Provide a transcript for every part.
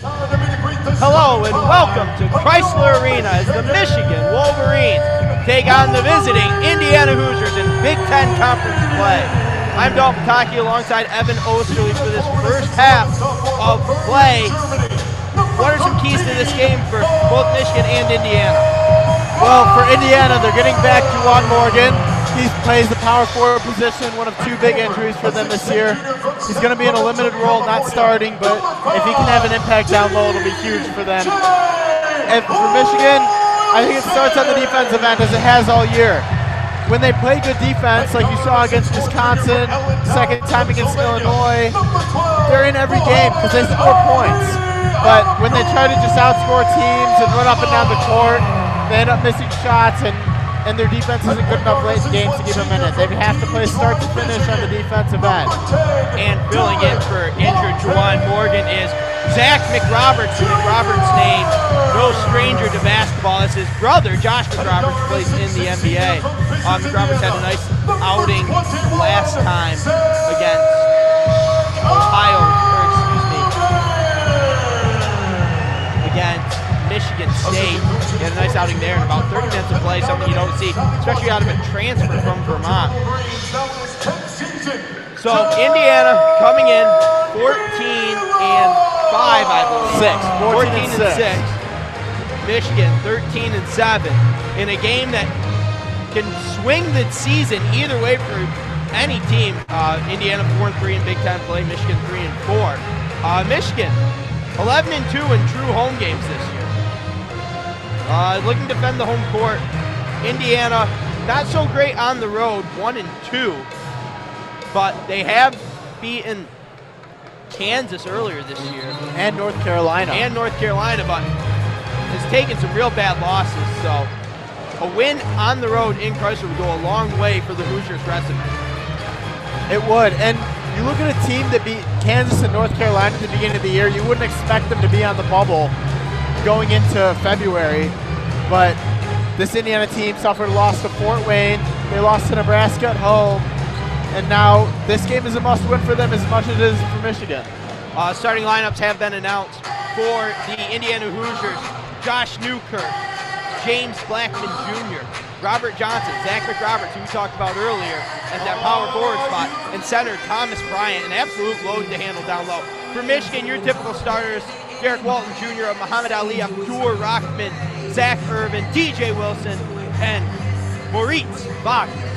Hello and welcome to Chrysler Arena as the Michigan Wolverines take on the visiting Indiana Hoosiers in Big Ten Conference play. I'm Dalton Pataki alongside Evan Osterly for this first half of play. What are some keys to this game for both Michigan and Indiana? Well, for Indiana, they're getting back Juwan Morgan. He plays the power forward position, one of two big injuries for them this year. He's going to be in a limited role, not starting, but if he can have an impact down low, it'll be huge for them. And for Michigan, I think it starts on the defensive end as it has all year. When they play good defense, like you saw against Wisconsin, second time against Illinois, they're in every game because they score points. But when they try to just outscore teams and run up and down the court, they end up missing shots, and their defense isn't good enough late in games to give them in it. They have to play start to finish on the defensive end. And filling in for injured Juwan Morgan is Zach McRoberts. McRoberts' name, no stranger to basketball, as his brother, Josh McRoberts, plays in the NBA. McRoberts had a nice outing last time against against Michigan State. He had a nice outing there in about 30 minutes of play, something you don't see, especially out of a transfer from Vermont. So Indiana coming in 14-5, I believe. 14-6. Michigan 13-7 in a game that can swing the season either way for any team. Indiana 4-3 in Big Ten play, Michigan 3-4. Michigan 11-2 in true home games this year. Looking to defend the home court. Indiana, not so great on the road, 1-2, but they have beaten Kansas earlier this year. And North Carolina. But has taken some real bad losses, so a win on the road in Chrysler would go a long way for the Hoosiers' resume. It would, and you look at a team that beat Kansas and North Carolina at the beginning of the year, you wouldn't expect them to be on the bubble going into February, but this Indiana team suffered a loss to Fort Wayne, they lost to Nebraska at home, and now this game is a must-win for them as much as it is for Michigan. Starting lineups have been announced for the Indiana Hoosiers. Josh Newkirk, James Blackman Jr., Robert Johnson, Zach McRoberts, who we talked about earlier, at that power forward spot, and center Thomas Bryant, an absolute load to handle down low. For Michigan, your typical starters, Derek Walton Jr., Muhammad Ali, Abdur Rahman, Zach Irvin, DJ Wilson, and Moritz Wagner.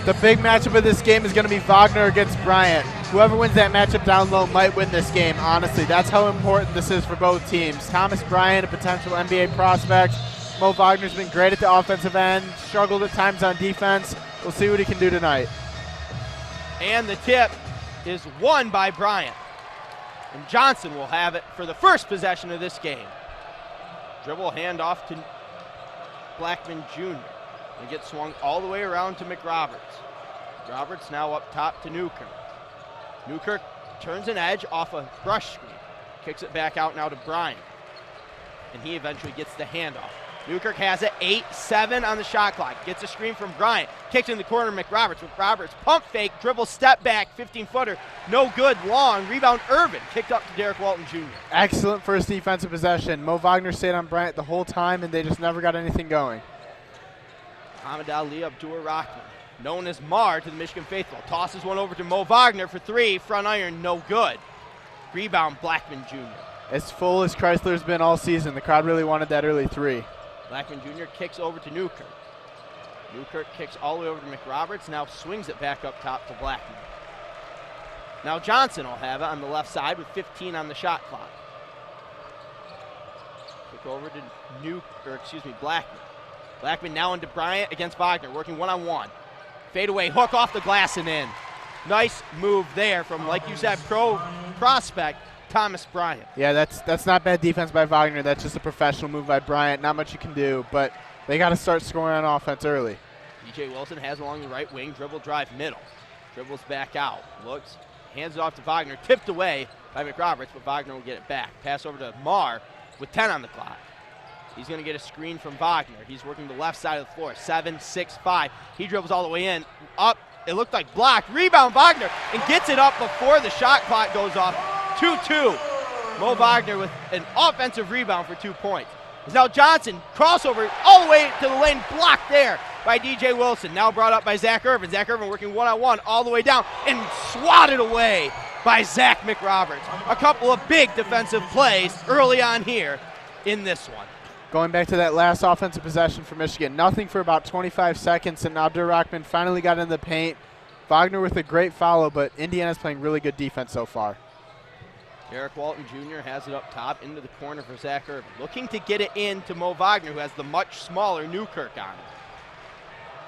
The big matchup of this game is going to be Wagner against Bryant. Whoever wins that matchup down low might win this game, honestly. That's how important this is for both teams. Thomas Bryant, a potential NBA prospect. Mo Wagner's been great at the offensive end, struggled at times on defense. We'll see what he can do tonight. And the tip is won by Bryant. And Johnson will have it for the first possession of this game. Dribble handoff to Blackman Jr. and gets swung all the way around to McRoberts. Roberts now up top to Newkirk. Newkirk turns an edge off a brush screen. Kicks it back out now to Bryant. And he eventually gets the handoff. Newkirk has it, 8-7 on the shot clock. Gets a screen from Bryant. Kicks in the corner, McRoberts. McRoberts pump fake, dribble, step back, 15-footer. No good, long. Rebound, Irvin. Kicked up to Derek Walton Jr. Excellent first defensive possession. Mo Wagner stayed on Bryant the whole time, and they just never got anything going. Muhammad Ali, Abdur Rahman, known as Mar to the Michigan faithful. Tosses one over to Mo Wagner for three. Front iron, no good. Rebound, Blackman Jr. As full as Chrysler's been all season, the crowd really wanted that early three. Blackman Jr. kicks over to Newkirk. Newkirk kicks all the way over to McRoberts, now swings it back up top to Blackman. Now Johnson will have it on the left side with 15 on the shot clock. Kick over to Blackman. Blackman now into Bryant against Wagner, working one-on-one. Fade away, hook off the glass and in. Nice move there from, like you said, prospect Thomas Bryant. Yeah, that's not bad defense by Wagner. That's just a professional move by Bryant. Not much you can do, but they got to start scoring on offense early. DJ Wilson has along the right wing, dribble drive middle. Dribbles back out, looks, hands it off to Wagner, tipped away by McRoberts, but Wagner will get it back. Pass over to Mar with 10 on the clock. He's going to get a screen from Wagner. He's working the left side of the floor, 7-6-5. He dribbles all the way in, up, it looked like blocked. Rebound Wagner, and gets it up before the shot clock goes off. 2-2. Mo Wagner with an offensive rebound for 2 points. It's now Johnson, crossover all the way to the lane, blocked there by DJ Wilson. Now brought up by Zach Irvin. Zach Irvin working one-on-one all the way down and swatted away by Zach McRoberts. A couple of big defensive plays early on here in this one. Going back to that last offensive possession for Michigan, nothing for about 25 seconds, and Abdur-Rahman finally got in the paint. Wagner with a great follow, but Indiana's playing really good defense so far. Derek Walton Jr. has it up top into the corner for Zach Irvin. Looking to get it in to Mo Wagner, who has the much smaller Newkirk on him.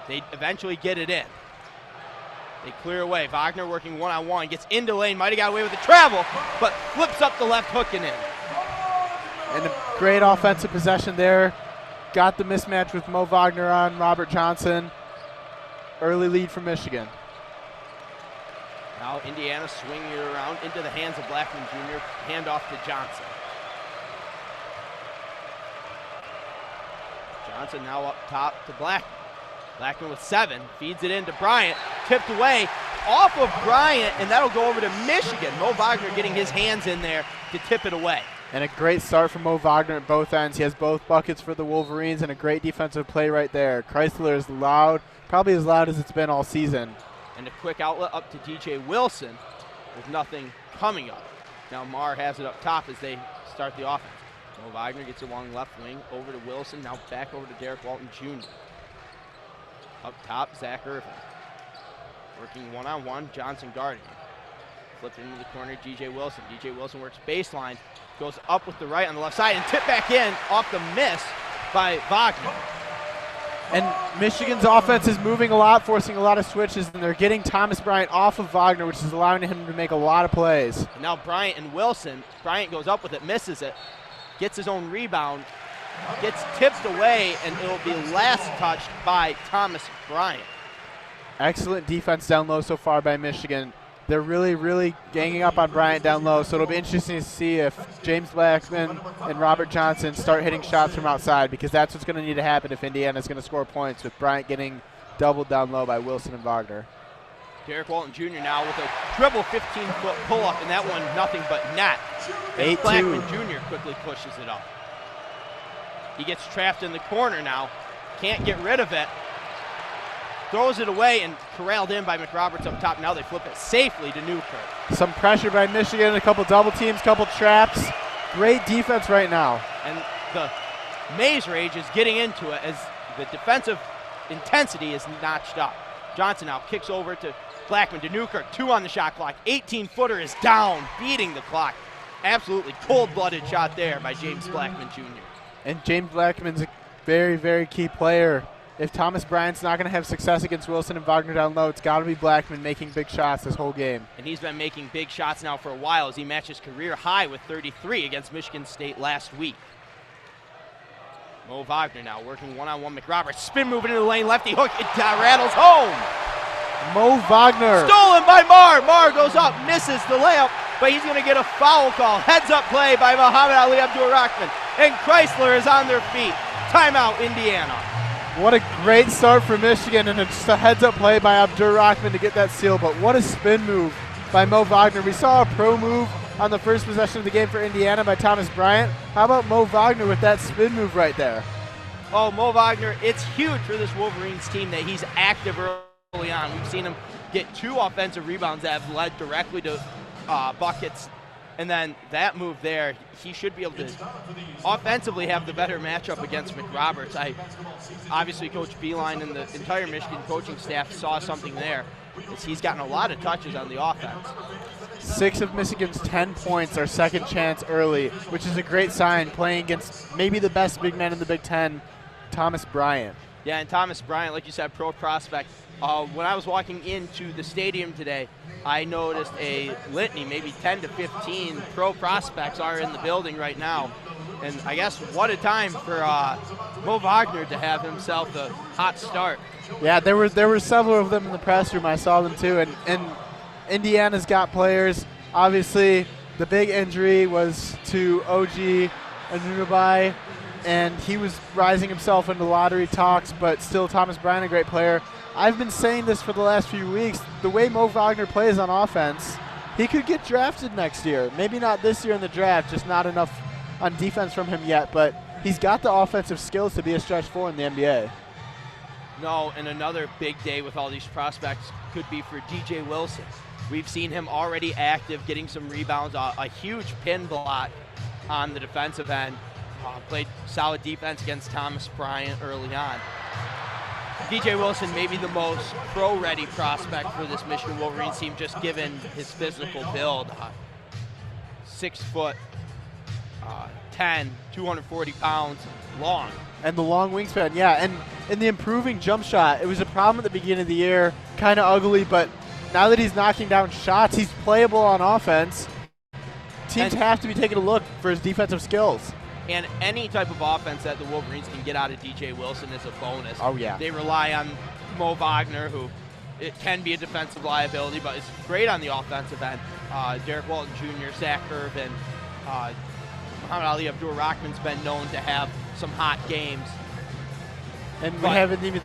They eventually get it in. They clear away. Wagner working one-on-one, gets into lane, might have got away with the travel, but flips up the left hook and in. And a great offensive possession there. Got the mismatch with Mo Wagner on Robert Johnson. Early lead for Michigan. Now Indiana swinging it around into the hands of Blackman Jr. Handoff to Johnson. Johnson now up top to Blackman. Blackman with 7, feeds it into Bryant, tipped away off of Bryant, and that'll go over to Michigan. Mo Wagner getting his hands in there to tip it away. And a great start from Mo Wagner at both ends. He has both buckets for the Wolverines and a great defensive play right there. Chrysler is loud, probably as loud as it's been all season. And a quick outlet up to DJ Wilson with nothing coming up. Now Marr has it up top as they start the offense. Mo Wagner gets it along left wing, over to Wilson, now back over to Derek Walton Jr. Up top, Zach Irvin. Working one-on-one, Johnson guarding him. Flipped into the corner, DJ Wilson. DJ Wilson works baseline, goes up with the right on the left side, and tipped back in off the miss by Wagner. And Michigan's offense is moving a lot, forcing a lot of switches, and they're getting Thomas Bryant off of Wagner, which is allowing him to make a lot of plays. And now Bryant and Wilson. Bryant goes up with it, misses it, gets his own rebound, gets tipped away, and it'll be last touched by Thomas Bryant. Excellent defense down low so far by Michigan. They're really, really ganging up on Bryant down low, so it'll be interesting to see if James Blackman and Robert Johnson start hitting shots from outside, because that's what's going to need to happen if Indiana's going to score points, with Bryant getting doubled down low by Wilson and Wagner. Derek Walton Jr. now with a dribble 15-foot pull-up, and that one nothing but net. 8-2. Blackman Jr. quickly pushes it up. He gets trapped in the corner now, can't get rid of it. Throws it away and corralled in by McRoberts up top. Now they flip it safely to Newkirk. Some pressure by Michigan, a couple double teams, couple traps. Great defense right now. And the Maze Rage is getting into it as the defensive intensity is notched up. Johnson now kicks over to Blackman to Newkirk. 2 on the shot clock. 18-footer is down, beating the clock. Absolutely cold-blooded shot there by James Blackman Jr. And James Blackman's a very, very key player. If Thomas Bryant's not going to have success against Wilson and Wagner down low, it's got to be Blackman making big shots this whole game. And he's been making big shots now for a while as he matches career high with 33 against Michigan State last week. Mo Wagner now working one-on-one McRoberts. Spin move into the lane, lefty hook, it rattles home. Mo Wagner. Stolen by Marr. Marr goes up, misses the layup, but he's going to get a foul call. Heads-up play by Muhammad Ali Abdur-Rahman. And Chrysler is on their feet. Timeout, Indiana. What a great start for Michigan, and it's just a heads-up play by Abdur-Rahman to get that steal, but what a spin move by Mo Wagner. We saw a pro move on the first possession of the game for Indiana by Thomas Bryant. How about Mo Wagner with that spin move right there? Oh, Mo Wagner, it's huge for this Wolverines team that he's active early on. We've seen him get 2 offensive rebounds that have led directly to buckets. And then that move there, he should be able to offensively have the better matchup against McRoberts. Obviously, Coach Beilein and the entire Michigan coaching staff saw something there, as he's gotten a lot of touches on the offense. 6 of Michigan's 10 points are second chance early, which is a great sign, playing against maybe the best big man in the Big Ten, Thomas Bryant. Yeah, and Thomas Bryant, like you said, pro prospect. When I was walking into the stadium today, I noticed a litany, maybe 10 to 15 pro prospects are in the building right now. And I guess what a time for Mo Wagner to have himself a hot start. Yeah, there were several of them in the press room. I saw them too. And Indiana's got players. Obviously, the big injury was to OG Anunoby, and he was rising himself into lottery talks, but still Thomas Bryant, a great player. I've been saying this for the last few weeks. The way Mo Wagner plays on offense, He could get drafted next year. Maybe not this year in the draft, just not enough on defense from him yet, but he's got the offensive skills to be a stretch four in the NBA. No, and another big day with all these prospects could be for DJ Wilson. We've seen him already active, getting some rebounds, a huge pin block on the defensive end. Played solid defense against Thomas Bryant early on. DJ Wilson may be the most pro-ready prospect for this Michigan Wolverines team, just given his physical build. 6 foot, 10, 240 pounds long. And the long wingspan, yeah. And in the improving jump shot, it was a problem at the beginning of the year, kind of ugly, but now that he's knocking down shots, he's playable on offense. Teams have to be taking a look for his defensive skills. And any type of offense that the Wolverines can get out of DJ Wilson is a bonus. Oh, yeah. They rely on Mo Wagner, who it can be a defensive liability, but is great on the offensive end. Derek Walton Jr., Zach Irvin, Muhammad Ali Abdur-Rahman's been known to have some hot games. And we haven't even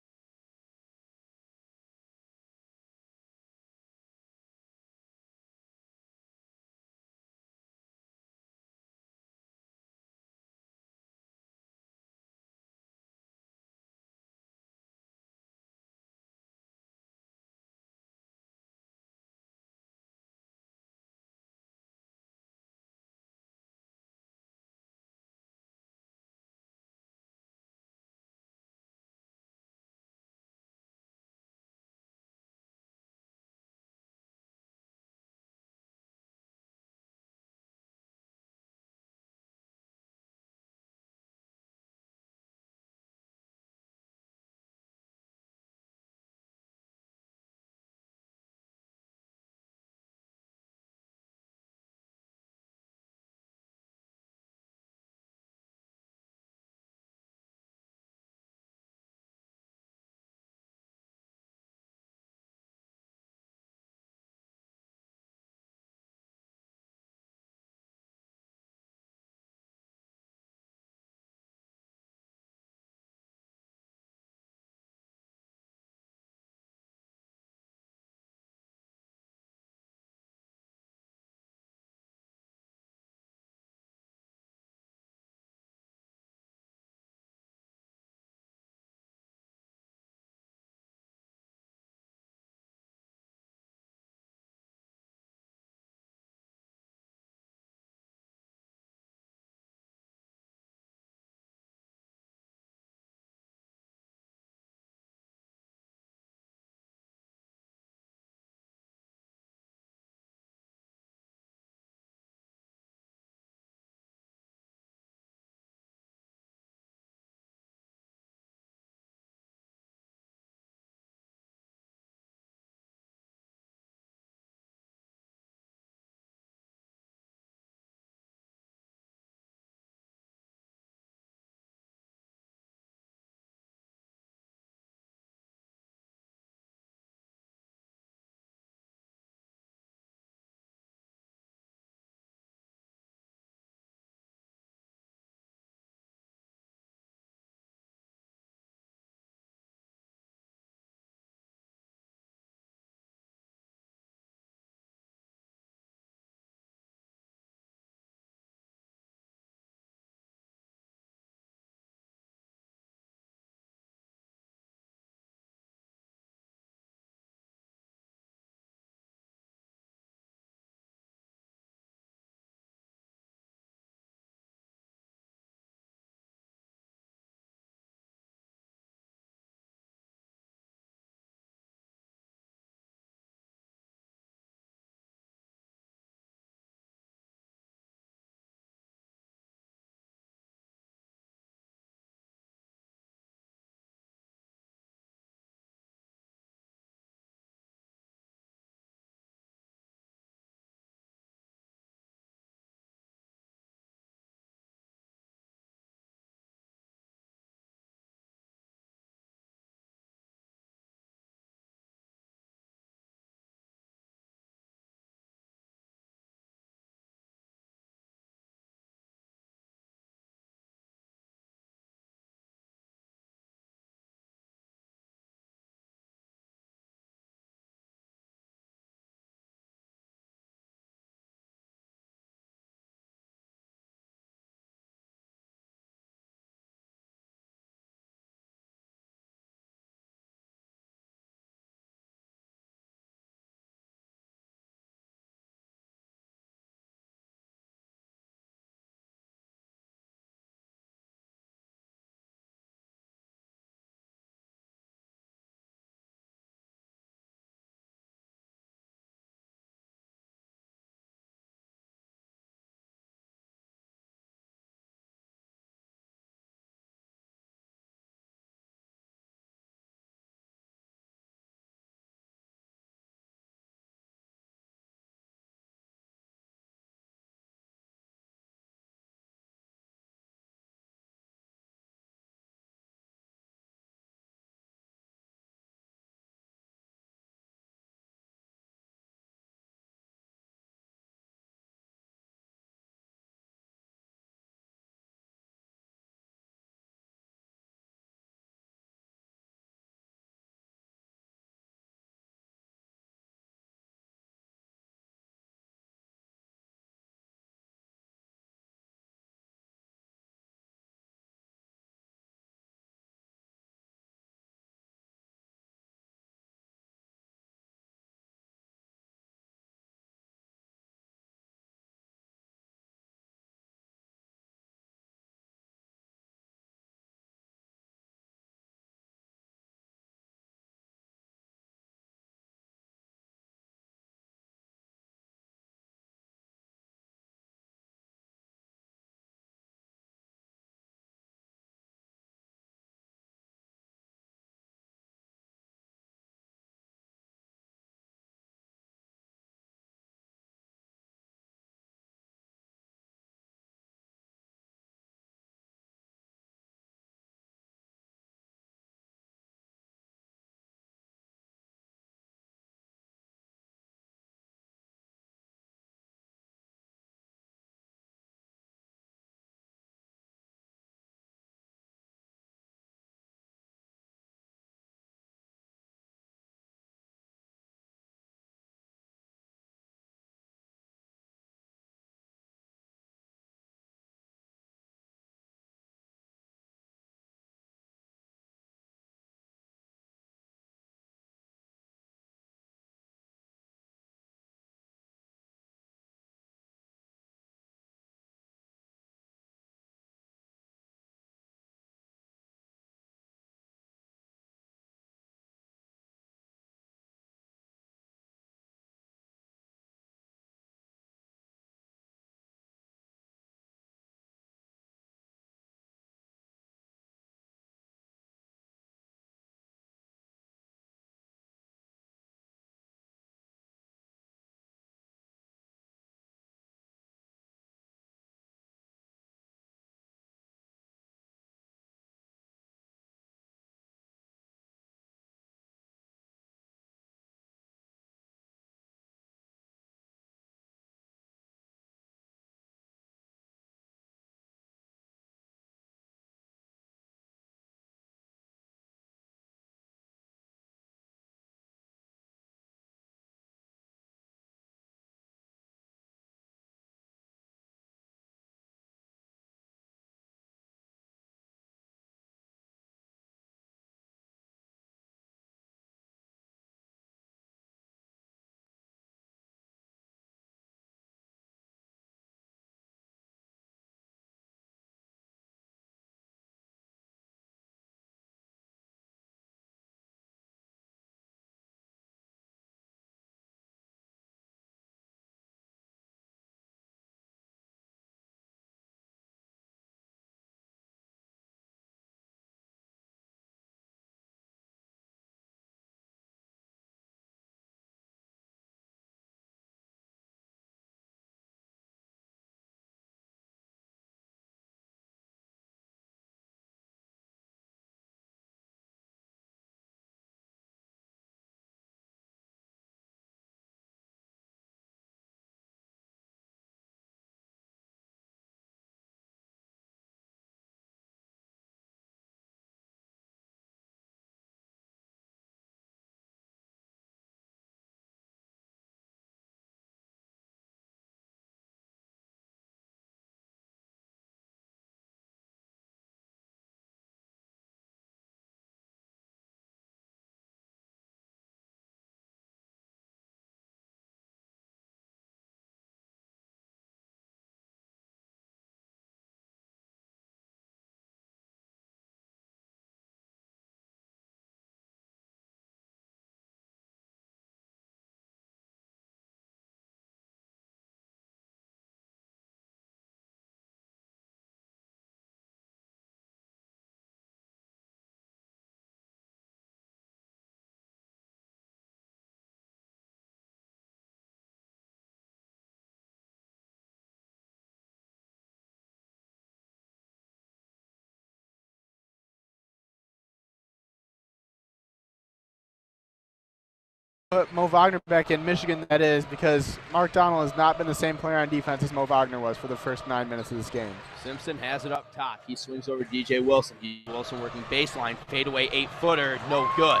put Mo Wagner back in, Michigan that is, because Mark Donald has not been the same player on defense as Mo Wagner was for the first 9 minutes of this game. Simpson has it up top. He swings over to DJ Wilson. Wilson working baseline, fadeaway 8-footer, no good.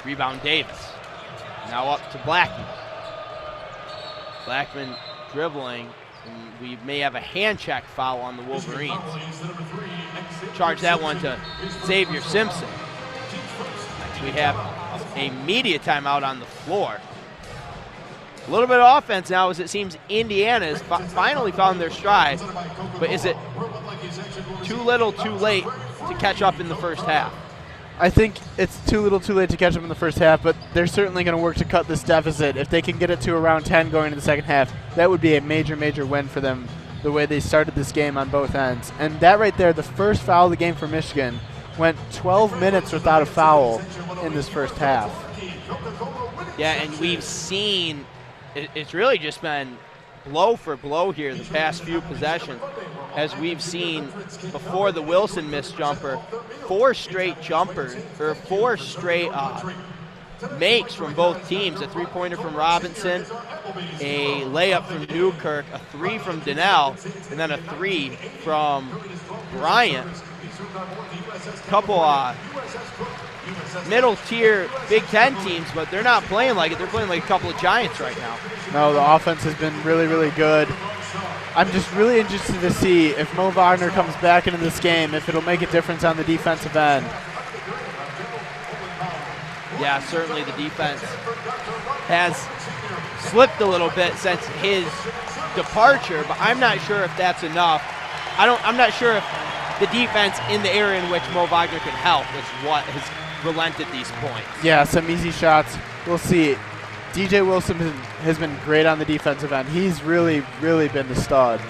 Rebound Davis. Now up to Blackman. Blackman dribbling, and we may have a hand check foul on the Wolverines. Charge that one to Xavier Simpson. Next we have a media timeout on the floor. A little bit of offense now as it seems Indiana has finally found their stride, but is it too little too late to catch up in the first half? I think it's too little too late to catch up in the first half, but they're certainly going to work to cut this deficit. If they can get it to around 10 going into the second half, that would be a major, major win for them, the way they started this game on both ends. And that right there, the first foul of the game for Michigan, went 12 minutes without a foul in this first half. Yeah, and we've seen it's really just been blow for blow here the past few possessions, as we've seen before the Wilson missed jumper, four straight makes from both teams. A three-pointer from Robinson, a layup from Newkirk, a three from Donnell, and then a three from Bryant. Couple middle-tier Big Ten teams, but they're not playing like it. They're playing like a couple of giants right now. No, the offense has been really, really good. I'm just really interested to see if Mo Wagner comes back into this game, if it'll make a difference on the defensive end. Yeah, certainly the defense has slipped a little bit since his departure, but I'm not sure if that's enough. I'm not sure if the defense in the area in which Mo Wagner can help is what has relented these points. Yeah, some easy shots. We'll see. DJ Wilson has been great on the defensive end. He's really, really been the stud.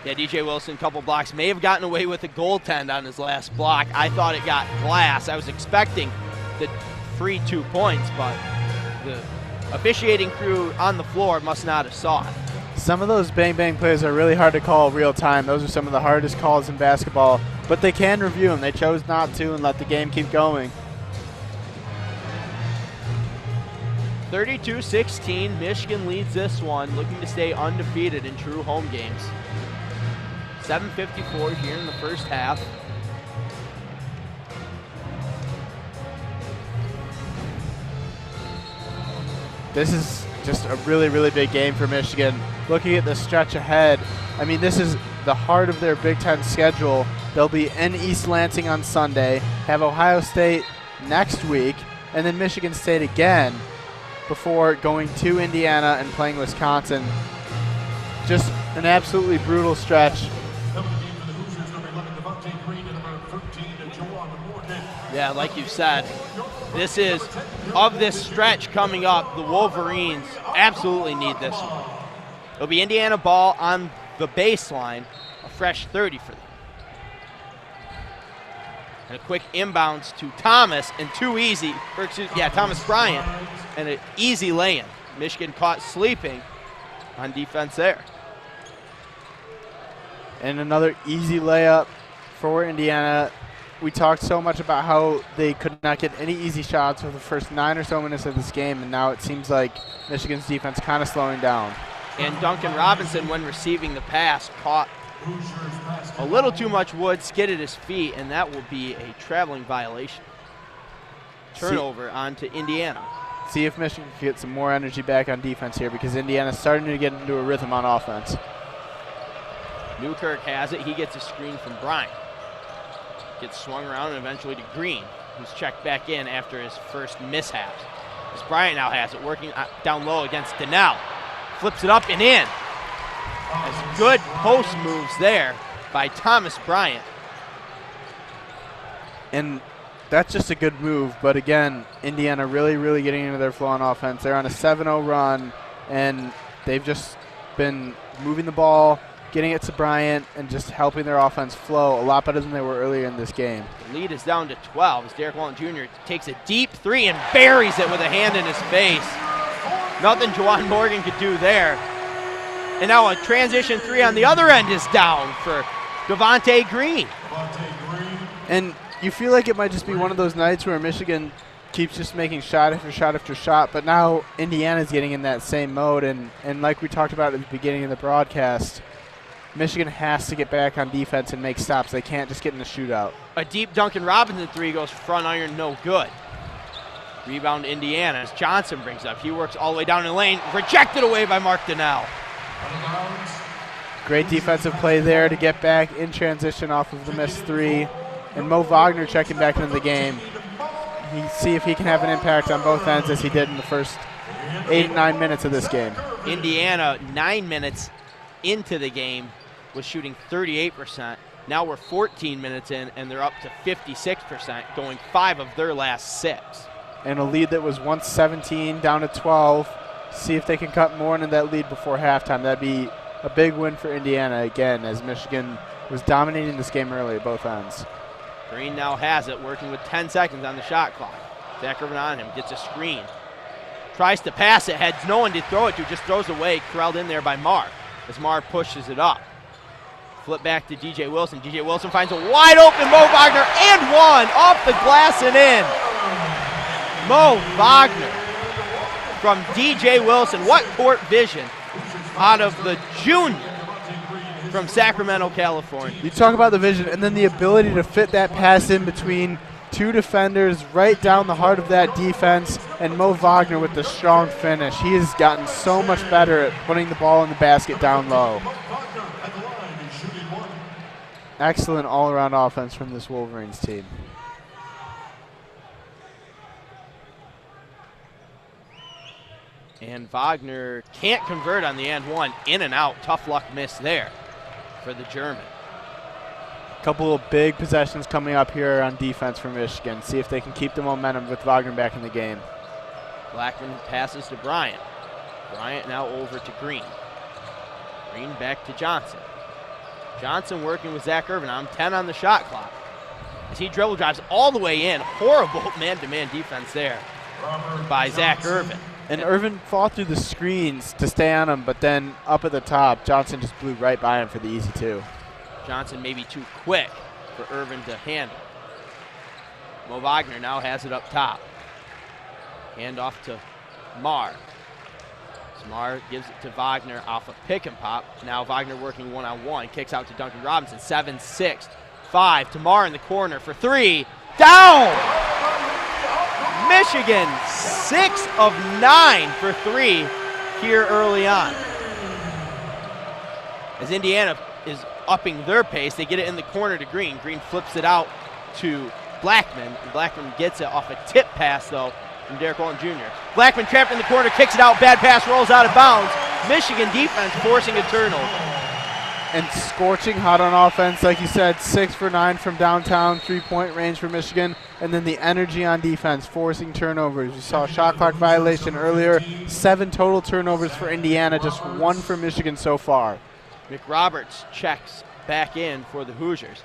Yeah, DJ Wilson, couple blocks. May have gotten away with a goaltend on his last block. I thought it got glass. I was expecting the free 2 points, but the officiating crew on the floor must not have saw it. Some of those bang-bang plays are really hard to call real time. Those are some of the hardest calls in basketball, but they can review them. They chose not to and let the game keep going. 32-16, Michigan leads this one, looking to stay undefeated in true home games. 7:54 here in the first half. This is just a really, really big game for Michigan. Looking at the stretch ahead, I mean, this is the heart of their Big Ten schedule. They'll be in East Lansing on Sunday, have Ohio State next week, and then Michigan State again before going to Indiana and playing Wisconsin. Just an absolutely brutal stretch. Yeah, like you said, this is, of this stretch coming up, the Wolverines absolutely need this one. It'll be Indiana ball on the baseline, a fresh 30 for them. And a quick inbounds to Thomas, and Thomas Bryant, and an easy lay-in. Michigan caught sleeping on defense there. And another easy layup for Indiana. We talked so much about how they could not get any easy shots for the first 9 or so minutes of this game, and now it seems like Michigan's defense kind of slowing down. And Duncan Robinson, when receiving the pass, caught a little too much wood, skidded his feet, and that will be a traveling violation. Turnover onto Indiana. See if Michigan can get some more energy back on defense here, because Indiana's starting to get into a rhythm on offense. Newkirk has it. He gets a screen from Bryant. Gets swung around and eventually to Green, who's checked back in after his first mishaps. As Bryant now has it, working down low against Donnell. Flips it up and in. As good post moves there by Thomas Bryant. And that's just a good move, but again, Indiana really, really getting into their flow on offense. They're on a 7-0 run, and they've just been moving the ball, getting it to Bryant, and just helping their offense flow a lot better than they were earlier in this game. The lead is down to 12 as Derek Walton Jr. takes a deep three and buries it with a hand in his face. Nothing Juwan Morgan could do there. And now a transition three on the other end is down for Devontae Green. And you feel like it might just be one of those nights where Michigan keeps just making shot after shot after shot, but now Indiana's getting in that same mode, and like we talked about at the beginning of the broadcast, Michigan has to get back on defense and make stops. They can't just get in a shootout. A deep Duncan Robinson three goes front iron, no good. Rebound Indiana as Johnson brings up. He works all the way down the lane, rejected away by Mark Donnell. Great defensive play there to get back in transition off of the missed three, and Mo Wagner checking back into the game. See if he can have an impact on both ends as he did in the first 8-9 minutes of this game. Indiana, 9 minutes into the game, was shooting 38%. Now we're 14 minutes in, and they're up to 56%, going 5 of their last 6. And a lead that was once 17 down to 12. See if they can cut more into that lead before halftime. That'd be a big win for Indiana again, as Michigan was dominating this game early at both ends. Green now has it, working with 10 seconds on the shot clock. Zach Irvin on him, gets a screen. Tries to pass it, had no one to throw it to, just throws away, corralled in there by Marr, as Marr pushes it up. Flip back to DJ Wilson. DJ Wilson finds a wide open Mo Wagner, and one off the glass and in. Mo Wagner from DJ Wilson. What court vision out of the junior from Sacramento, California. You talk about the vision and then the ability to fit that pass in between two defenders right down the heart of that defense, and Mo Wagner with the strong finish. He has gotten so much better at putting the ball in the basket down low. Excellent all-around offense from this Wolverines team. And Wagner can't convert on the and one. In and out, tough luck miss there for the German. A couple of big possessions coming up here on defense for Michigan. See if they can keep the momentum with Wagner back in the game. Blackman passes to Bryant. Bryant now over to Green. Green back to Johnson. Johnson working with Zach Irvin on 10 on the shot clock. As he dribble drives all the way in. Horrible man-to-man defense there by Zach Irvin. And Irvin fought through the screens to stay on him, but then up at the top, Johnson just blew right by him for the easy two. Johnson maybe too quick for Irvin to handle. Mo Wagner now has it up top. Hand off to Marr. Marr gives it to Wagner off a pick and pop. Now Wagner working one-on-one. Kicks out to Duncan Robinson. 7-6. 5 to Marr in the corner for 3. Down! Michigan 6 of 9 for 3 here early on. As Indiana is upping their pace, they get it in the corner to Green. Green flips it out to Blackman. Blackman gets it off a tip pass, though, from Derek Walton Jr. Blackman trapped in the corner, kicks it out, bad pass, rolls out of bounds. Michigan defense forcing a turnover. And scorching hot on offense, like you said, 6 for 9 from downtown, 3-point range for Michigan. And then the energy on defense, forcing turnovers. You saw a shot clock violation earlier. 7 total turnovers for Indiana, just 1 for Michigan so far. McRoberts checks back in for the Hoosiers.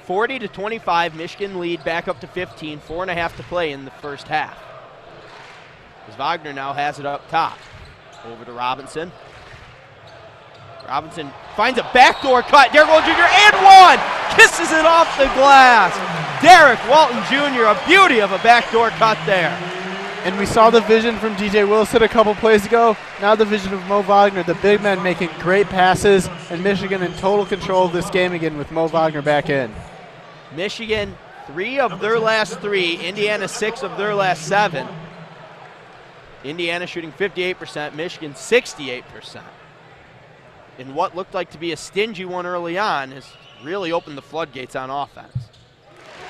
40-25, Michigan lead back up to 15, 4.5 to play in the first half. As Wagner now has it up top. Over to Robinson. Robinson finds a backdoor cut. Derek Walton Jr. and one! Kisses it off the glass. Derek Walton Jr., a beauty of a backdoor cut there. And we saw the vision from DJ Wilson a couple plays ago. Now the vision of Mo Wagner, the big man making great passes, and Michigan in total control of this game again with Mo Wagner back in. Michigan 3 of their last 3. Indiana 6 of their last 7. Indiana shooting 58%, Michigan 68%. In what looked like to be a stingy one early on has really opened the floodgates on offense.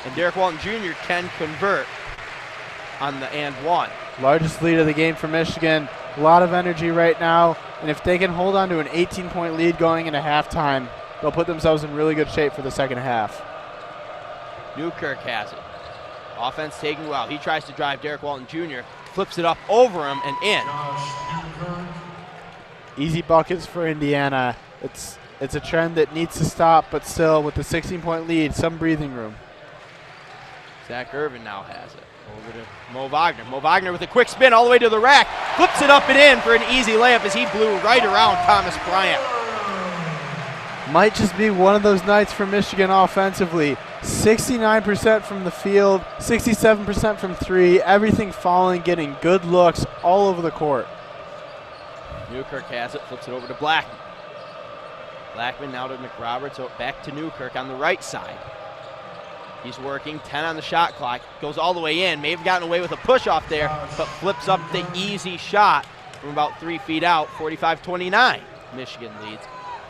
And Derek Walton Jr. can convert on the and one. Largest lead of the game for Michigan. A lot of energy right now. And if they can hold on to an 18-point lead going into halftime, they'll put themselves in really good shape for the second half. Newkirk has it. Offense taking well. He tries to drive Derek Walton Jr., flips it up over him and in. Easy buckets for Indiana. It's a trend that needs to stop, but still with the 16-point lead, some breathing room. Zach Irvin now has it. Over to Mo Wagner. Mo Wagner with a quick spin all the way to the rack. Flips it up and in for an easy layup as he blew right around Thomas Bryant. Might just be one of those nights for Michigan offensively. 69% from the field, 67% from three, everything falling, getting good looks all over the court. Newkirk has it, flips it over to Blackman. Blackman now to McRoberts, so back to Newkirk on the right side. He's working, 10 on the shot clock, goes all the way in, may have gotten away with a push off there, but flips up the easy shot from about 3 feet out, 45-29. Michigan leads.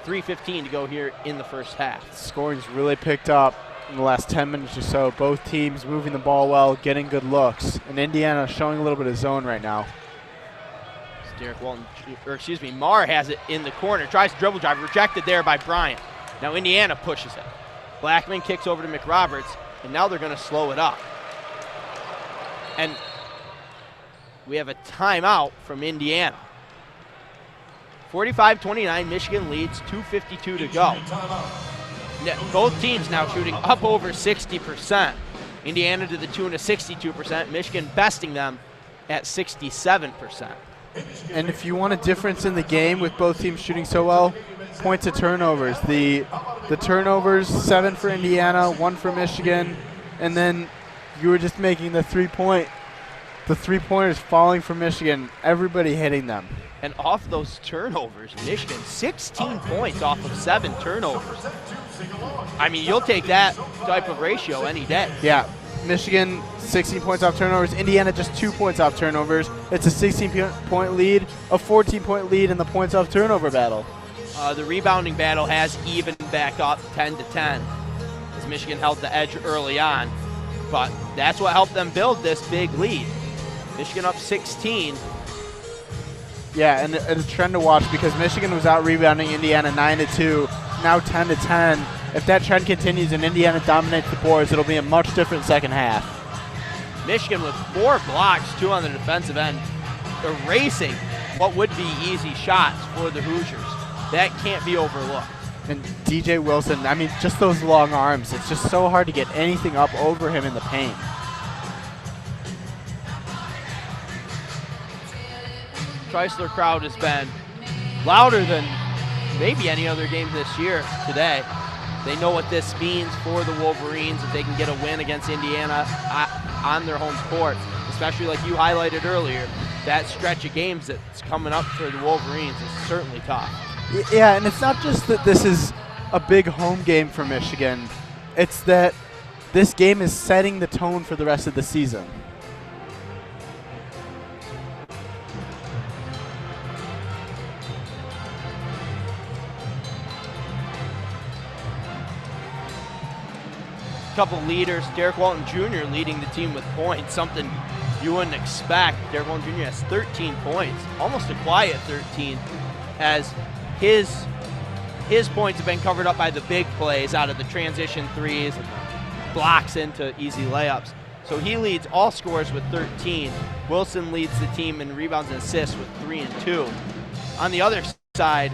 3:15 to go here in the first half. Scoring's really picked up in the last 10 minutes or so. Both teams moving the ball well, getting good looks. And Indiana showing a little bit of zone right now. Derek Walton, or excuse me, Marr has it in the corner, tries to dribble drive, rejected there by Bryant. Now Indiana pushes it. Blackman kicks over to McRoberts, and now they're going to slow it up. And we have a timeout from Indiana. 45-29, Michigan leads, 2:52 to go. Both teams now shooting up over 60%. Indiana to the tune of 62%, Michigan besting them at 67%. And if you want a difference in the game with both teams shooting so well, points to turnovers. The turnovers, 7 for Indiana, 1 for Michigan, and then you were just making the three-pointers falling for Michigan, everybody hitting them. And off those turnovers, Michigan 16 points off of 7 turnovers. I mean, you'll take that type of ratio any day. Yeah, Michigan 16 points off turnovers. Indiana just 2 points off turnovers. It's a 16-point lead, a 14-point lead in the points off turnover battle. The rebounding battle has evened back up 10-10 as Michigan held the edge early on. But that's what helped them build this big lead. Michigan up 16. Yeah, and a trend to watch because Michigan was out rebounding Indiana 9-2, now 10-10. If that trend continues and Indiana dominates the boards, it'll be a much different second half. Michigan with 4 blocks, 2 on the defensive end, erasing what would be easy shots for the Hoosiers. That can't be overlooked. And DJ Wilson, I mean, just those long arms. It's just so hard to get anything up over him in the paint. Chrysler crowd has been louder than maybe any other game this year today. They know what this means for the Wolverines if they can get a win against Indiana on their home court, especially like you highlighted earlier. That stretch of games that's coming up for the Wolverines is certainly tough. Yeah, and it's not just that this is a big home game for Michigan. It's that this game is setting the tone for the rest of the season. Couple leaders, Derek Walton Jr. leading the team with points, something you wouldn't expect. Derek Walton Jr. has 13 points, almost a quiet 13, as his points have been covered up by the big plays out of the transition threes and blocks into easy layups. So he leads all scorers with 13. Wilson leads the team in rebounds and assists with 3 and 2. On the other side,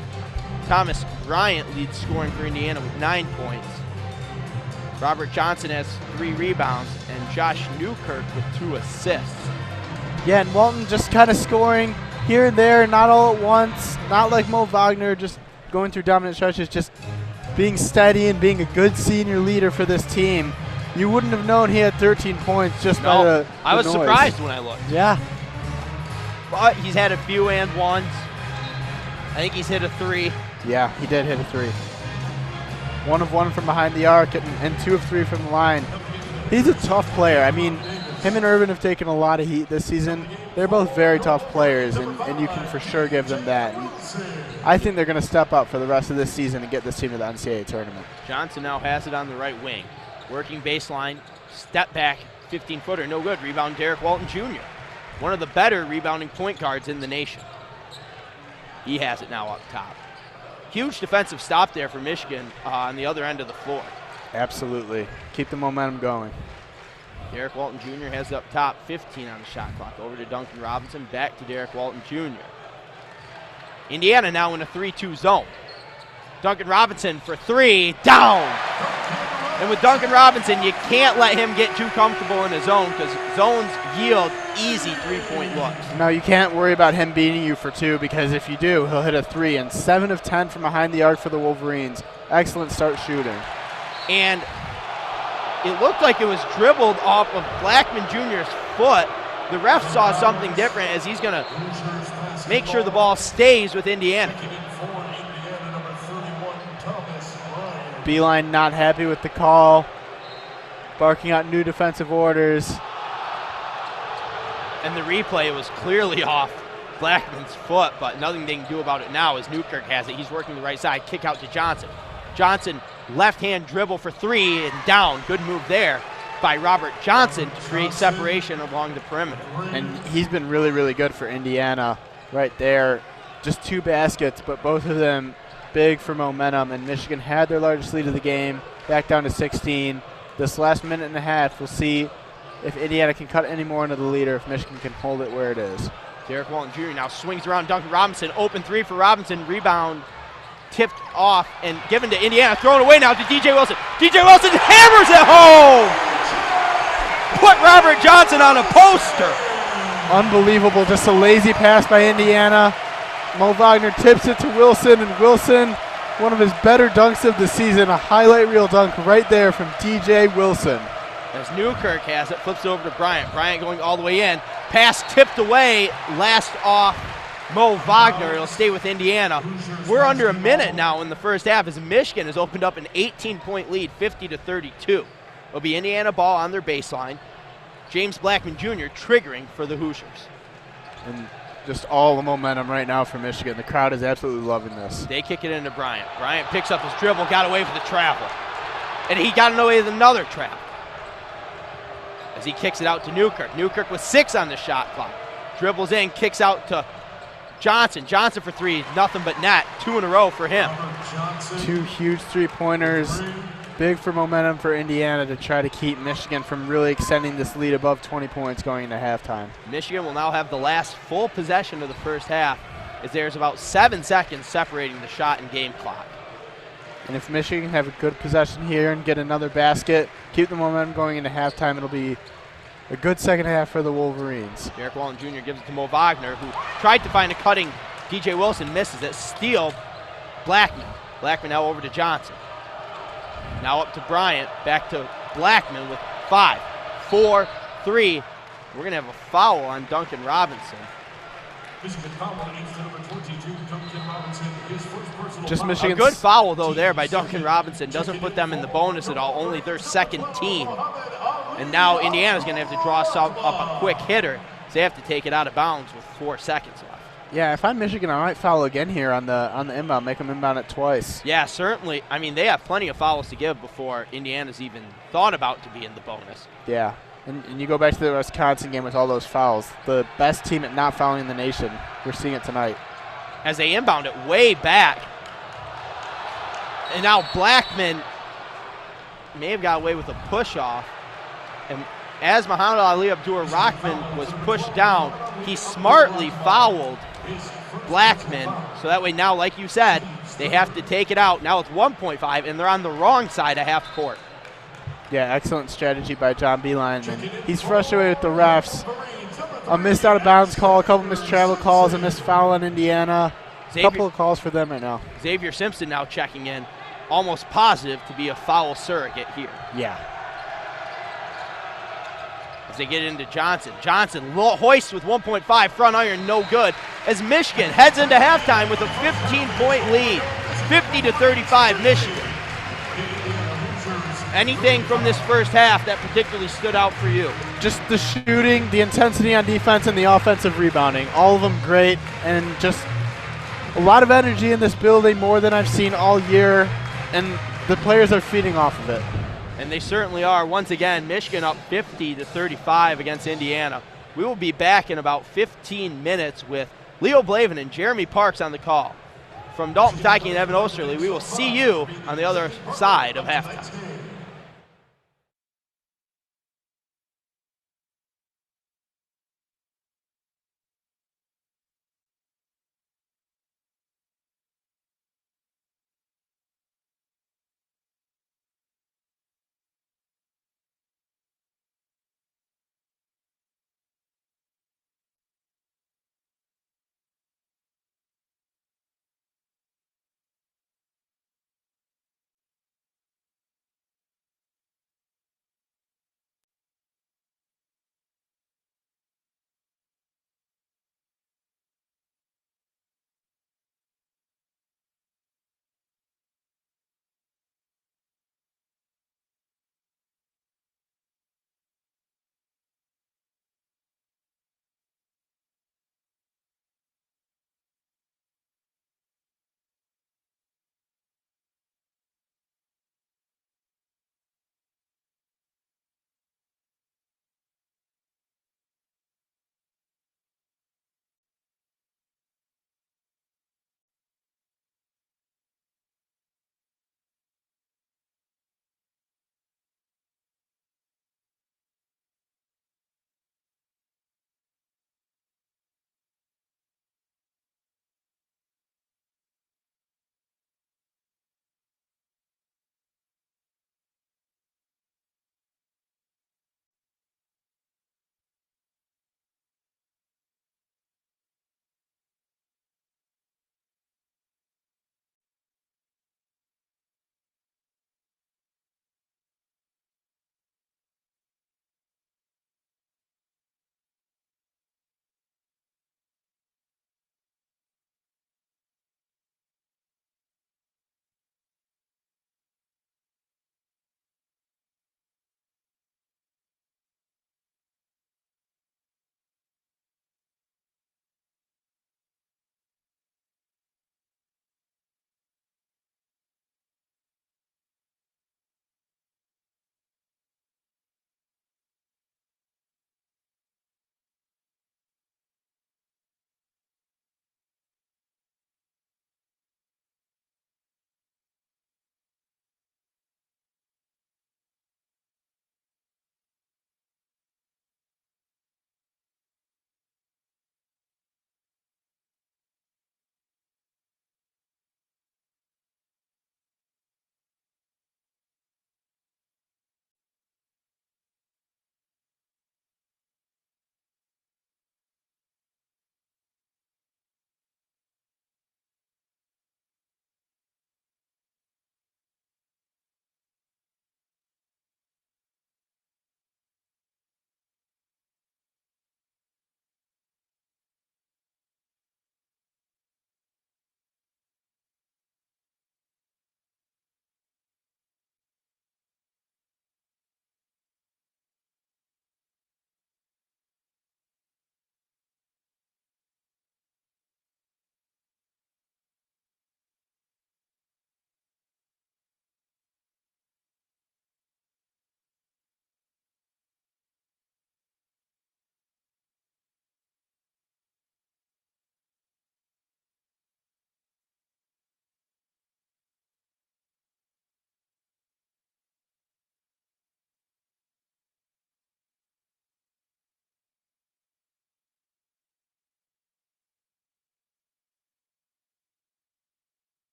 Thomas Bryant leads scoring for Indiana with 9 points. Robert Johnson has 3 rebounds, and Josh Newkirk with 2 assists. Yeah, and Walton just kind of scoring here and there, not all at once, not like Mo Wagner just going through dominant stretches, just being steady and being a good senior leader for this team. You wouldn't have known he had 13 points just by the I was noise. surprised when I looked. Yeah. But he's had a few and ones. I think he's hit a 3. Yeah, he did hit a 3. 1 of 1 from behind the arc and 2 of 3 from the line. He's a tough player. I mean, him and Irvin have taken a lot of heat this season. They're both very tough players, and you can for sure give them that. And I think they're going to step up for the rest of this season and get this team to the NCAA tournament. Johnson now has it on the right wing. Working baseline, step back, 15-footer, no good. Rebound Derek Walton Jr., one of the better rebounding point guards in the nation. He has it now up top. Huge defensive stop there for Michigan on the other end of the floor. Absolutely. Keep the momentum going. Derek Walton Jr. has it up top, 15 on the shot clock. Over to Duncan Robinson, back to Derek Walton Jr. Indiana now in a 3-2 zone. Duncan Robinson for 3, down! And with Duncan Robinson, you can't let him get too comfortable in his zone because zones yield easy 3-point looks. No, you can't worry about him beating you for 2 because if you do, he'll hit a 3. And 7 of 10 from behind the arc for the Wolverines. Excellent start shooting. And it looked like it was dribbled off of Blackman Jr.'s foot. The ref saw something different as he's going to make sure the ball stays with Indiana. Beeline not happy with the call, barking out new defensive orders. And the replay was clearly off Blackman's foot, but nothing they can do about it now as Newkirk has it. He's working the right side, kick out to Johnson. Johnson, left-hand dribble for three and down. Good move there by Robert Johnson to create separation along the perimeter. And he's been really, really good for Indiana right there. Just 2 baskets, but both of them big for momentum, and Michigan had their largest lead of the game, back down to 16. This last minute and a half, we'll see if Indiana can cut any more into the lead or if Michigan can hold it where it is. Derek Walton Jr. now swings around Duncan Robinson, open three for Robinson, rebound tipped off and given to Indiana, thrown away now to DJ Wilson. DJ Wilson hammers it home! Put Robert Johnson on a poster. Unbelievable, just a lazy pass by Indiana. Mo Wagner tips it to Wilson, and Wilson, one of his better dunks of the season, a highlight reel dunk right there from DJ Wilson. As Newkirk has it, flips it over to Bryant. Bryant going all the way in. Pass tipped away, last off Mo Wagner. It'll stay with Indiana. We're under a minute now in the first half as Michigan has opened up an 18-point lead, 50-32. It'll be Indiana ball on their baseline. James Blackman Jr. triggering for the Hoosiers. And just all the momentum right now for Michigan. The crowd is absolutely loving this. They kick it into Bryant. Bryant picks up his dribble, got away with the travel. And he got away with another travel as he kicks it out to Newkirk. Newkirk with 6 on the shot clock. Dribbles in, kicks out to Johnson. Johnson for 3, nothing but net. 2 in a row for him. 2 huge 3-pointers. Big for momentum for Indiana to try to keep Michigan from really extending this lead above 20 points going into halftime. Michigan will now have the last full possession of the first half as there's about 7 seconds separating the shot and game clock. And if Michigan can have a good possession here and get another basket, keep the momentum going into halftime, it'll be a good second half for the Wolverines. Derek Walton Jr. gives it to Mo Wagner, who tried to find a cutting DJ Wilson, misses it. Steal, Blackman. Blackman now over to Johnson. Now up to Bryant, back to Blackman with 5, 4, 3. We're going to have a foul on Duncan Robinson. Just Michigan's. A good foul, though, there by Duncan Robinson. Doesn't put them in the bonus at all, only their second team. And now Indiana's going to have to draw up a quick hitter. So they have to take it out of bounds with 4 seconds left. Yeah, if I'm Michigan, I might foul again here on the inbound, make them inbound it twice. Yeah, certainly. I mean, they have plenty of fouls to give before Indiana's even thought about to be in the bonus. Yeah, and you go back to the Wisconsin game with all those fouls. The best team at not fouling in the nation. We're seeing it tonight. As they inbound it way back. And now Blackman may have got away with a push-off. And as Muhammad Ali Abdur-Rahman was pushed down, he smartly fouled Blackman. So that way now, like you said, they have to take it out. Now it's 1.5, and they're on the wrong side of half court. Yeah, excellent strategy by John Beeline. And he's frustrated with the refs. A missed out of bounds call, a couple missed travel calls, a missed foul on Indiana. A couple of calls for them right now. Xavier Simpson now checking in, almost positive to be a foul surrogate here. Yeah. As they get into Johnson. Johnson hoists with 1.5, front iron, no good. As Michigan heads into halftime with a 15-point lead, 50-35 Michigan. Anything from this first half that particularly stood out for you? Just the shooting, the intensity on defense, and the offensive rebounding. All of them great, and just a lot of energy in this building, more than I've seen all year, and the players are feeding off of it. And they certainly are. Once again, Michigan up 50-35 against Indiana. We will be back in about 15 minutes with Leo Blavin and Jeremy Parks on the call. From Dalton Pataki and Evan Osterley, we will see you on the other side of halftime.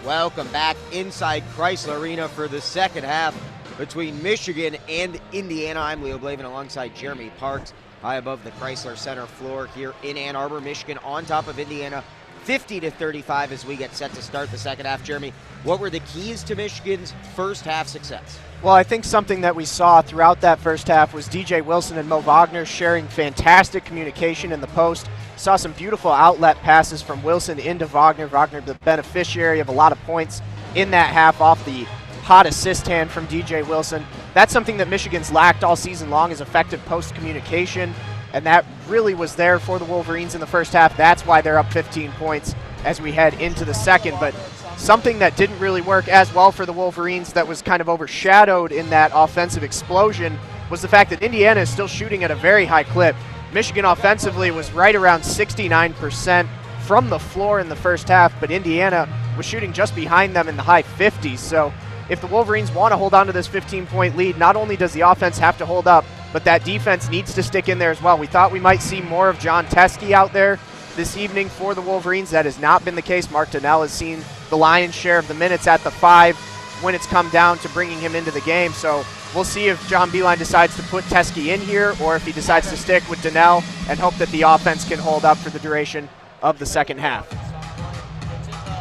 Welcome back inside Chrysler Arena for the second half between Michigan and Indiana. I'm Leo Blavin alongside Jeremy Parks, high above the Chrysler Center floor here in Ann Arbor. Michigan on top of Indiana, 50-35 as we get set to start the second half. Jeremy, what were the keys to Michigan's first half success? Well, I think something that we saw throughout that first half was DJ Wilson and Mo Wagner sharing fantastic communication in the post. Saw some beautiful outlet passes from Wilson into Wagner. Wagner, the beneficiary of a lot of points in that half off the hot assist hand from DJ Wilson. That's something that Michigan's lacked all season long, is effective post communication, and that really was there for the Wolverines in the first half. That's why they're up 15 points as we head into the second. But something that didn't really work as well for the Wolverines, that was kind of overshadowed in that offensive explosion, was the fact that Indiana is still shooting at a very high clip. Michigan offensively was right around 69% from the floor in the first half, but Indiana was shooting just behind them in the high 50s. So if the Wolverines want to hold on to this 15-point lead, not only does the offense have to hold up, but that defense needs to stick in there as well. We thought we might see more of John Teske out there this evening for the Wolverines. That has not been the case. Mark Donnell has seen the lion's share of the minutes at the 5 when it's come down to bringing him into the game. So we'll see if John Beilein decides to put Teske in here or if he decides to stick with Donnell and hope that the offense can hold up for the duration of the second half.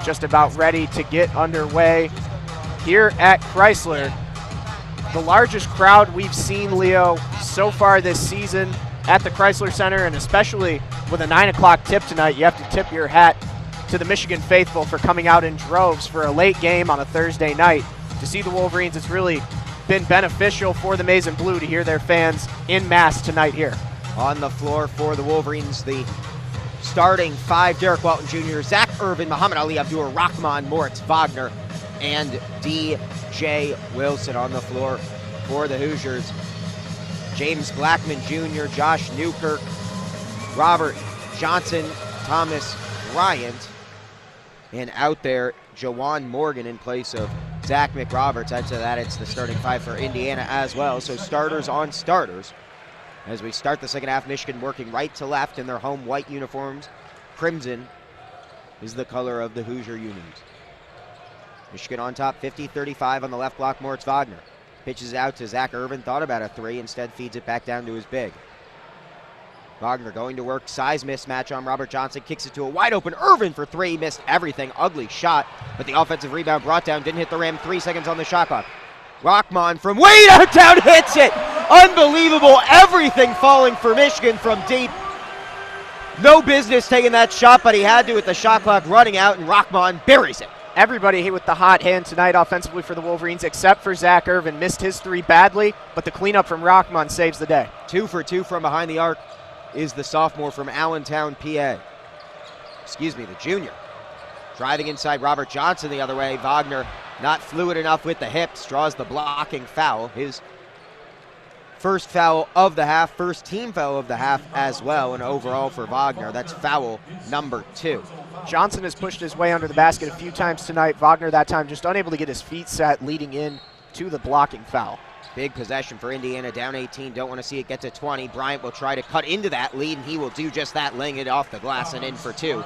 Just about ready to get underway here at Chrysler. The largest crowd we've seen, Leo, so far this season at the Chrysler Center, and especially with a 9 o'clock tip tonight. You have to tip your hat to the Michigan faithful for coming out in droves for a late game on a Thursday night. To see the Wolverines, it's really been beneficial for the Maize and Blue to hear their fans in mass tonight here. On the floor for the Wolverines, the starting 5, Derek Walton Jr., Zach Irvin, Muhammad Ali Abdur Rahman, Moritz Wagner, and DJ Wilson. On the floor for the Hoosiers, James Blackman Jr., Josh Newkirk, Robert Johnson, Thomas Bryant, and out there, Jawan Morgan in place of Zach McRoberts. Add to that, it's the starting 5 for Indiana as well. So starters on starters. As we start the second half, Michigan working right to left in their home white uniforms. Crimson is the color of the Hoosier unions. Michigan on top, 50-35 on the left block. Moritz Wagner pitches out to Zach Irvin, thought about a 3, instead feeds it back down to his big. Wagner going to work, size mismatch on Robert Johnson, kicks it to a wide open Irvin for 3, missed everything, ugly shot, but the offensive rebound brought down, didn't hit the rim, 3 seconds on the shot clock. Rahman from way downtown hits it! Unbelievable, everything falling for Michigan from deep. No business taking that shot, but he had to with the shot clock running out, and Rahman buries it. Everybody hit with the hot hand tonight offensively for the Wolverines, except for Zach Irvin. Missed his 3 badly, but the cleanup from Rahman saves the day. 2 for 2 from behind the arc is the sophomore from Allentown, PA. The junior. Driving inside, Robert Johnson the other way. Wagner not fluid enough with the hips, draws the blocking foul. His first foul of the half, first team foul of the half as well, and overall for Wagner, that's foul number 2. Johnson has pushed his way under the basket a few times tonight. Wagner that time just unable to get his feet set, leading in to the blocking foul. Big possession for Indiana, down 18, don't want to see it get to 20. Bryant will try to cut into that lead, and he will do just that, laying it off the glass and in for 2.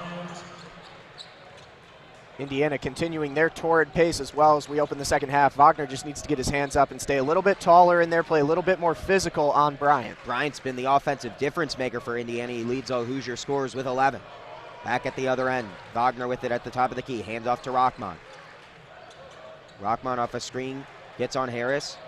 Indiana continuing their torrid pace as well as we open the second half. Wagner just needs to get his hands up and stay a little bit taller in there, play a little bit more physical on Bryant. Bryant's been the offensive difference maker for Indiana. He leads all Hoosier scorers with 11. Back at the other end, Wagner with it at the top of the key, hands off to Rahman. Rahman off a screen, gets on Harris.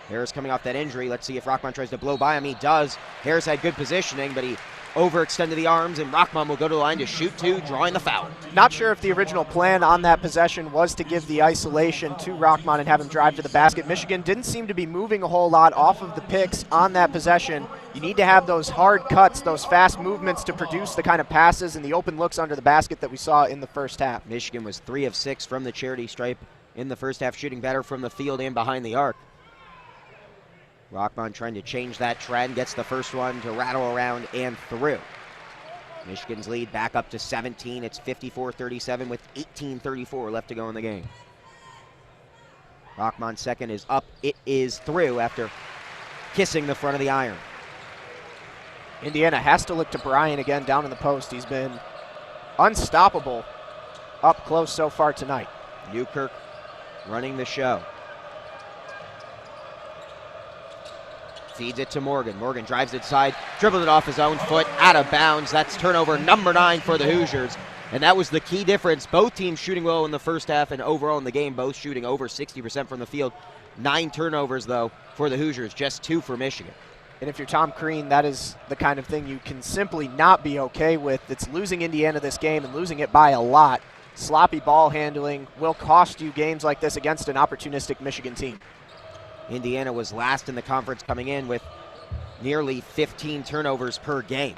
Harris coming off that injury. Let's see if Rahman tries to blow by him. He does. Harris had good positioning, but he overextended the arms, and Rahman will go to the line to shoot 2, drawing the foul. Not sure if the original plan on that possession was to give the isolation to Rahman and have him drive to the basket. Michigan didn't seem to be moving a whole lot off of the picks on that possession. You need to have those hard cuts, those fast movements to produce the kind of passes and the open looks under the basket that we saw in the first half. Michigan was 3 of 6 from the charity stripe in the first half, shooting better from the field and behind the arc. Rahman trying to change that trend, gets the first one to rattle around and through. Michigan's lead back up to 17. It's 54-37 with 18:34 left to go in the game. Rahman's second is up. It is through after kissing the front of the iron. Indiana has to look to Bryant again down in the post. He's been unstoppable up close so far tonight. Newkirk running the show. Feeds it to Morgan. Morgan drives it side, dribbled it off his own foot, out of bounds. That's turnover number 9 for the Hoosiers. And that was the key difference. Both teams shooting well in the first half and overall in the game, both shooting over 60% from the field. 9 turnovers, though, for the Hoosiers, just 2 for Michigan. And if you're Tom Crean, that is the kind of thing you can simply not be okay with. It's losing Indiana this game and losing it by a lot. Sloppy ball handling will cost you games like this against an opportunistic Michigan team. Indiana was last in the conference coming in with nearly 15 turnovers per game.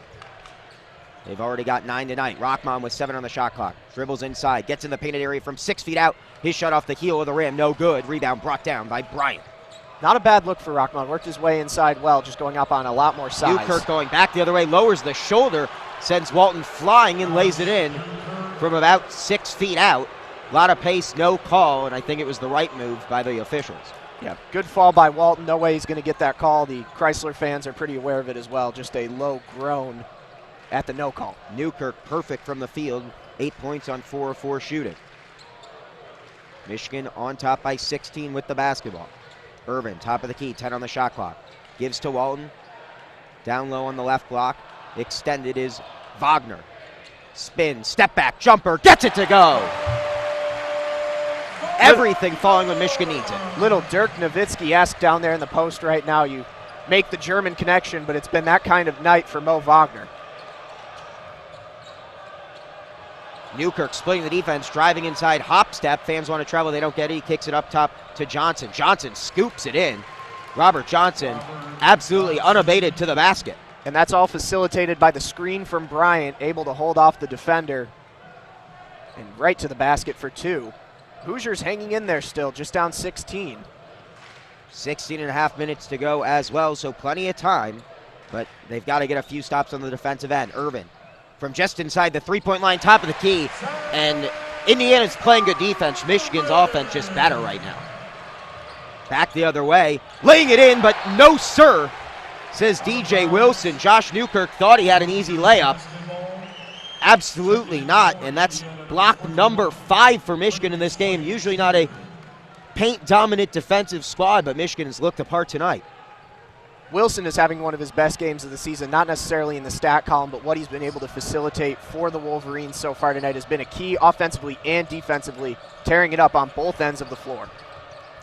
They've already got 9 tonight. Rockman with 7 on the shot clock. Dribbles inside, gets in the painted area from 6 feet out. His shot off the heel of the rim, no good. Rebound brought down by Bryant. Not a bad look for Rockman. Worked his way inside well, just going up on a lot more size. Newkirk going back the other way, lowers the shoulder, sends Walton flying and lays it in from about 6 feet out. A lot of pace, no call, and I think it was the right move by the officials. Yeah, good fall by Walton. No way he's going to get that call. The Chrysler fans are pretty aware of it as well. Just a low groan at the no call. Newkirk perfect from the field, 8 points on 4 of 4 shooting. Michigan on top by 16 with the basketball. Irvin, top of the key, 10 on the shot clock. Gives to Walton. Down low on the left block. Extended is Wagner. Spin, step back, jumper, gets it to go. Everything falling when Michigan needs it. Little Dirk Nowitzki-esque down there in the post right now. You make the German connection, but it's been that kind of night for Mo Wagner. Newkirk splitting the defense, driving inside, hop step. Fans want to travel, they don't get it. He kicks it up top to Johnson. Johnson scoops it in. Robert Johnson absolutely unabated to the basket. And that's all facilitated by the screen from Bryant, able to hold off the defender. And right to the basket for 2. Hoosiers hanging in there still, just down 16. 16 and a half minutes to go as well, so plenty of time. But they've got to get a few stops on the defensive end. Irvin from just inside the three-point line, top of the key. And Indiana's playing good defense. Michigan's offense just better right now. Back the other way, laying it in, but no sir, says DJ Wilson. Josh Newkirk thought he had an easy layup. Absolutely not, and that's block number 5 for Michigan in this game. Usually not a paint-dominant defensive squad, but Michigan has looked apart tonight. Wilson is having one of his best games of the season, not necessarily in the stat column, but what he's been able to facilitate for the Wolverines so far tonight has been a key offensively and defensively, tearing it up on both ends of the floor.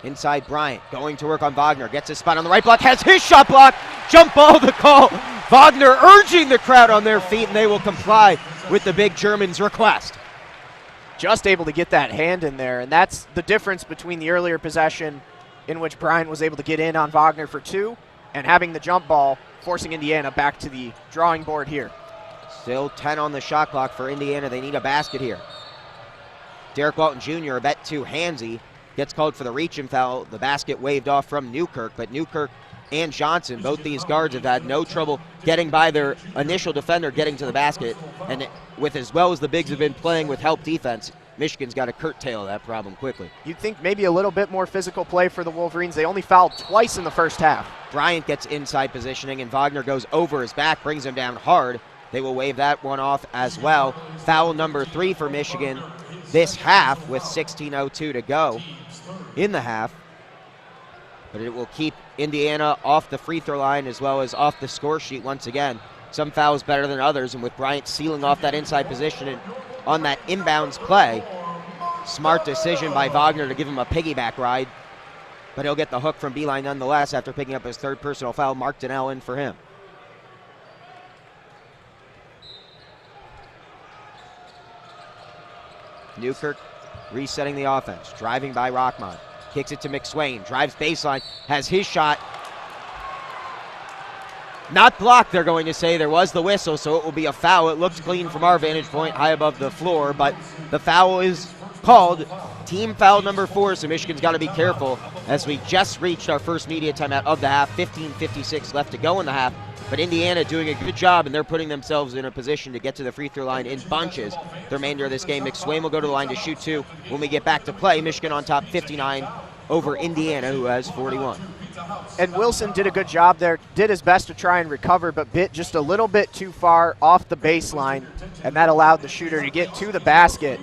Inside Bryant, going to work on Wagner, gets his spot on the right block, has his shot blocked, jump ball the call. Wagner urging the crowd on their feet, and they will comply with the big German's request. Just able to get that hand in there, and that's the difference between the earlier possession in which Bryant was able to get in on Wagner for 2 and having the jump ball, forcing Indiana back to the drawing board here. Still 10 on the shot clock for Indiana. They need a basket here. Derek Walton Jr., a bet too handsy, gets called for the reach and foul. The basket waved off from Newkirk, but Newkirk and Johnson, both these guards, have had no trouble getting by their initial defender, getting to the basket. And with as well as the bigs have been playing with help defense, Michigan's got to curtail that problem quickly. You'd think maybe a little bit more physical play for the Wolverines. They only fouled twice in the first half. Bryant gets inside positioning, and Wagner goes over his back, brings him down hard. They will wave that one off as well. Foul number 3 for Michigan this half with 16:02 to go in the half. But it will keep Indiana off the free throw line as well as off the score sheet once again. Some fouls better than others, and with Bryant sealing off that inside position and on that inbounds play, smart decision by Wagner to give him a piggyback ride. But he'll get the hook from Beeline nonetheless after picking up his 3rd personal foul. Mark Donnell in for him. Newkirk resetting the offense, driving by Rockman. Kicks it to McSwain, drives baseline, has his shot. Not blocked, they're going to say. There was the whistle, so it will be a foul. It looks clean from our vantage point, high above the floor, but the foul is called. Team foul number 4, so Michigan's got to be careful as we just reached our first media timeout of the half. 15:56 left to go in the half, but Indiana doing a good job, and they're putting themselves in a position to get to the free throw line in bunches the remainder of this game. McSwain will go to the line to shoot 2 when we get back to play. Michigan on top 59 over Indiana, who has 41. And Wilson did a good job there, did his best to try and recover, but bit just a little bit too far off the baseline, and that allowed the shooter to get to the basket.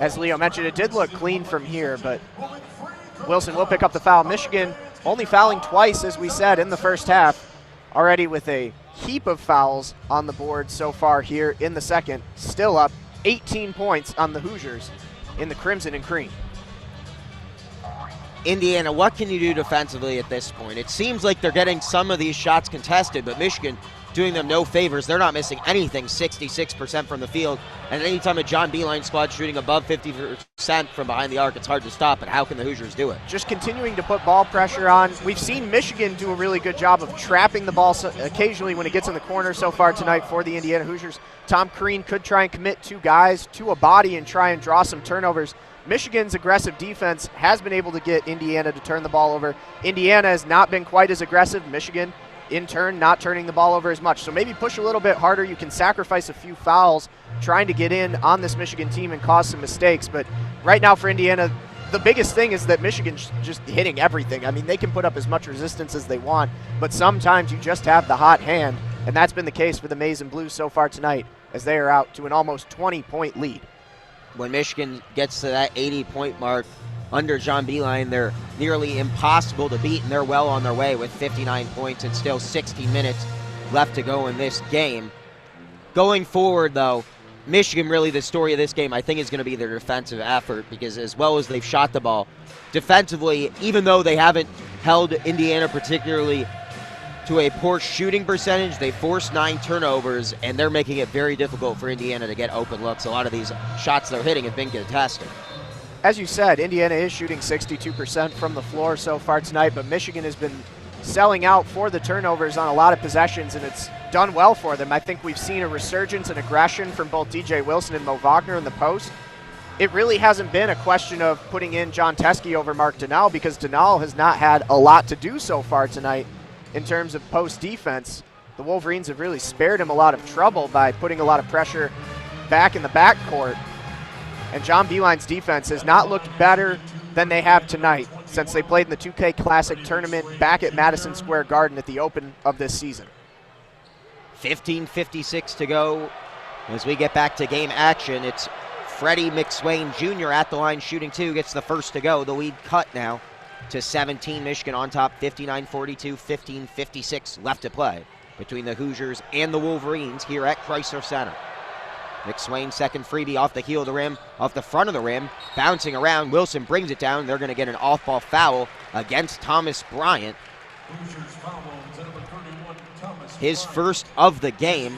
As Leo mentioned, it did look clean from here, but Wilson will pick up the foul. Michigan only fouling twice, as we said, in the first half, already with a heap of fouls on the board so far here in the second. Still up 18 points on the Hoosiers in the crimson and cream. Indiana, what can you do defensively at this point? It seems like they're getting some of these shots contested, but Michigan doing them no favors. They're not missing anything, 66% from the field. And anytime a John Beeline squad shooting above 50% from behind the arc, it's hard to stop it. How can the Hoosiers do it? Just continuing to put ball pressure on. We've seen Michigan do a really good job of trapping the ball occasionally when it gets in the corner so far tonight for the Indiana Hoosiers. Tom Crean could try and commit two guys to a body and try and draw some turnovers. Michigan's aggressive defense has been able to get Indiana to turn the ball over. Indiana has not been quite as aggressive. Michigan, in turn, not turning the ball over as much. So maybe push a little bit harder. You can sacrifice a few fouls trying to get in on this Michigan team and cause some mistakes. But right now for Indiana, the biggest thing is that Michigan's just hitting everything. I mean, they can put up as much resistance as they want, but sometimes you just have the hot hand, and that's been the case for the Maize and Blues so far tonight as they are out to an almost 20-point lead. When Michigan gets to that 80-point mark under John Beeline, they're nearly impossible to beat, and they're well on their way with 59 points and still 60 minutes left to go in this game. Going forward, though, Michigan, really the story of this game, I think, is going to be their defensive effort, because as well as they've shot the ball, defensively, even though they haven't held Indiana particularly to a poor shooting percentage, they forced 9 turnovers, and they're making it very difficult for Indiana to get open looks. A lot of these shots they're hitting have been contested. As you said, Indiana is shooting 62% from the floor so far tonight, but Michigan has been selling out for the turnovers on a lot of possessions, and it's done well for them. I think we've seen a resurgence in aggression from both DJ Wilson and Mo Wagner in the post. It really hasn't been a question of putting in John Teske over Mark Donnell, because Donnell has not had a lot to do so far tonight in terms of post defense. The Wolverines have really spared him a lot of trouble by putting a lot of pressure back in the backcourt. And John Beeline's defense has not looked better than they have tonight since they played in the 2K Classic tournament back at Madison Square Garden at the open of this season. 15:56 to go as we get back to game action. It's Freddie McSwain Jr. at the line shooting 2, gets the first to go. The lead cut now to 17. Michigan on top, 59-42, 15:56 left to play between the Hoosiers and the Wolverines here at Chrysler Center. McSwain, second freebie off the heel of the rim, off the front of the rim, bouncing around. Wilson brings it down. They're going to get an off-ball foul against Thomas Bryant. His first of the game,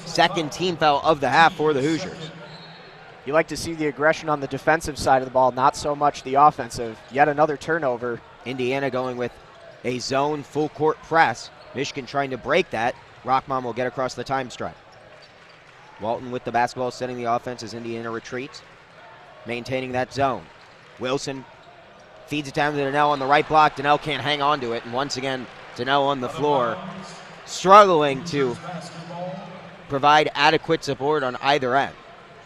second team foul of the half for the Hoosiers. You like to see the aggression on the defensive side of the ball, not so much the offensive. Yet another turnover. Indiana going with a zone full court press. Michigan trying to break that. Rockman will get across the time stripe. Walton with the basketball, setting the offense as Indiana retreats, maintaining that zone. Wilson feeds it down to Donnell on the right block. Donnell can't hang on to it, and once again, Donnell on the floor, struggling to provide adequate support on either end.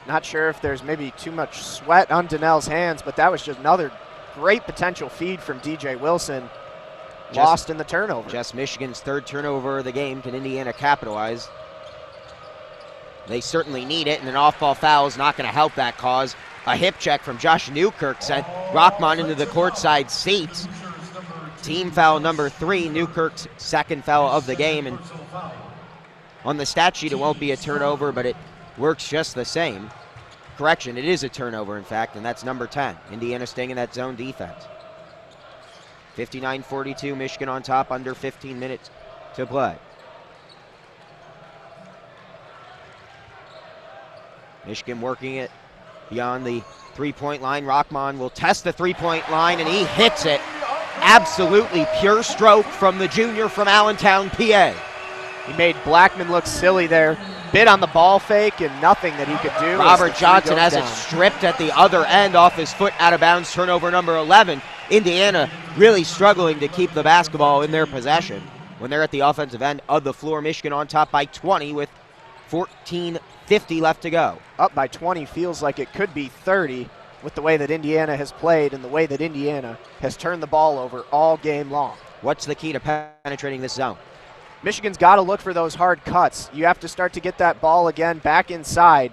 Not sure if there's maybe too much sweat on Donnell's hands, but that was just another great potential feed from DJ Wilson. Lost in the turnover. Just Michigan's third turnover of the game. Can Indiana capitalize? They certainly need it, and an off-ball foul is not going to help that cause. A hip check from Josh Newkirk sent Rockman into the courtside seats. Team foul number 3, Newkirk's second foul of the game. And on the stat sheet, it won't be a turnover, but it works just the same. Correction, it is a turnover, in fact, and that's number 10. Indiana staying in that zone defense. 59-42, Michigan on top, under 15 minutes to play. Michigan working it beyond the three-point line. Rockman will test the three-point line, and he hits it. Absolutely pure stroke from the junior from Allentown, PA. He made Blackman look silly there. Bit on the ball fake and nothing that he could do. Robert Johnson has it stripped at the other end off his foot, out of bounds, turnover number 11. Indiana really struggling to keep the basketball in their possession when they're at the offensive end of the floor. Michigan on top by 20 with 14:50 left to go. Up by 20 feels like it could be 30 with the way that Indiana has played and the way that Indiana has turned the ball over all game long. What's the key to penetrating this zone? Michigan's got to look for those hard cuts. You have to start to get that ball again back inside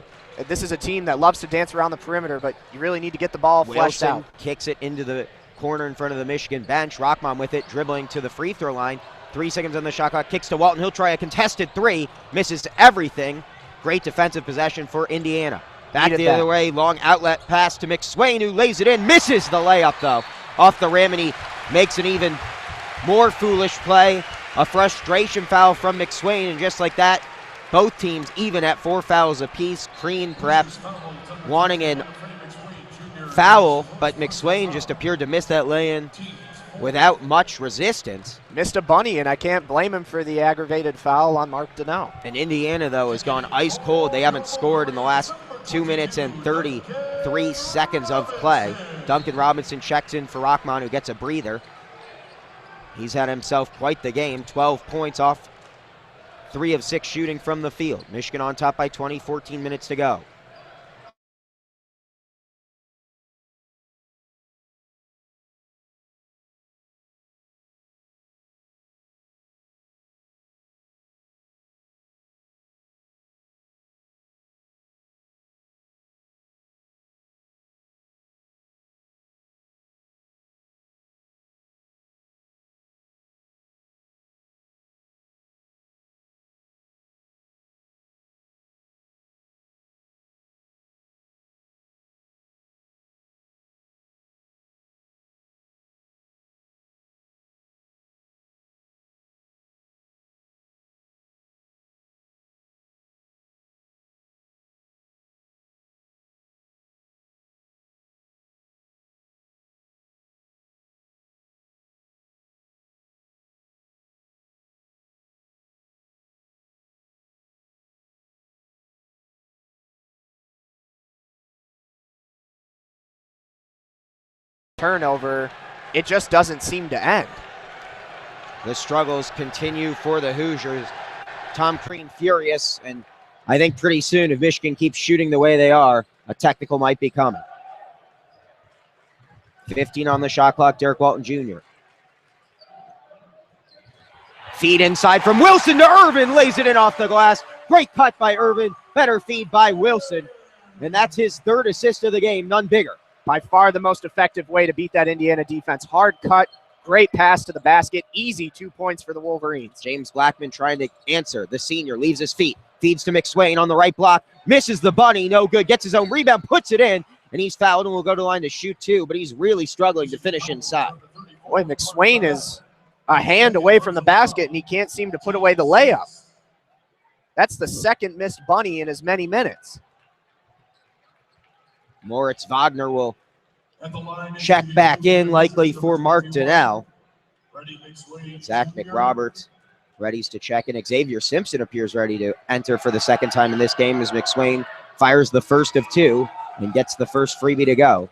This is a team that loves to dance around the perimeter, but you really need to get the ball fleshed out. Kicks it into the corner in front of the Michigan bench. Rockman with it, dribbling to the free throw line. 3 seconds on the shot clock. Kicks to Walton. He'll try a contested three. Misses everything. Great defensive possession for Indiana. Back the other way. Long outlet pass to McSwain, who lays it in. Misses the layup, though, off the rim, and he makes an even more foolish play. A frustration foul from McSwain, and just like that, both teams even at 4 fouls apiece. Crean perhaps wanting an foul, but McSwain just appeared to miss that lay-in without much resistance. Missed a bunny, and I can't blame him for the aggravated foul on Mark Donnell. And Indiana, though, has gone ice cold. They haven't scored in the last 2 minutes and 33 seconds of play. Duncan Robinson checks in for Rockman, who gets a breather. He's had himself quite the game. 12 points off 3 of 6 shooting from the field. Michigan on top by 20, 14 minutes to go. Turnover, it just doesn't seem to end. The struggles continue for the Hoosiers. Tom Crean furious, and I think pretty soon, if Michigan keeps shooting the way they are, a technical might be coming. 15 on the shot clock, Derek Walton Jr. Feed inside from Wilson to Irvin, lays it in off the glass. Great cut by Irvin, better feed by Wilson, and that's his 3rd assist of the game, none bigger. By far the most effective way to beat that Indiana defense. Hard cut, great pass to the basket, easy 2 points for the Wolverines. James Blackman trying to answer. The senior leaves his feet, feeds to McSwain on the right block, misses the bunny, no good, gets his own rebound, puts it in, and he's fouled and will go to the line to shoot 2, but he's really struggling to finish inside. Boy, McSwain is a hand away from the basket, and he can't seem to put away the layup. That's the 2nd missed bunny in as many minutes. Moritz Wagner will check back in, likely for Mark Donnell. Zach McRoberts readies to check in. Xavier Simpson appears ready to enter for the 2nd time in this game as McSwain fires the first of 2 and gets the first freebie to go.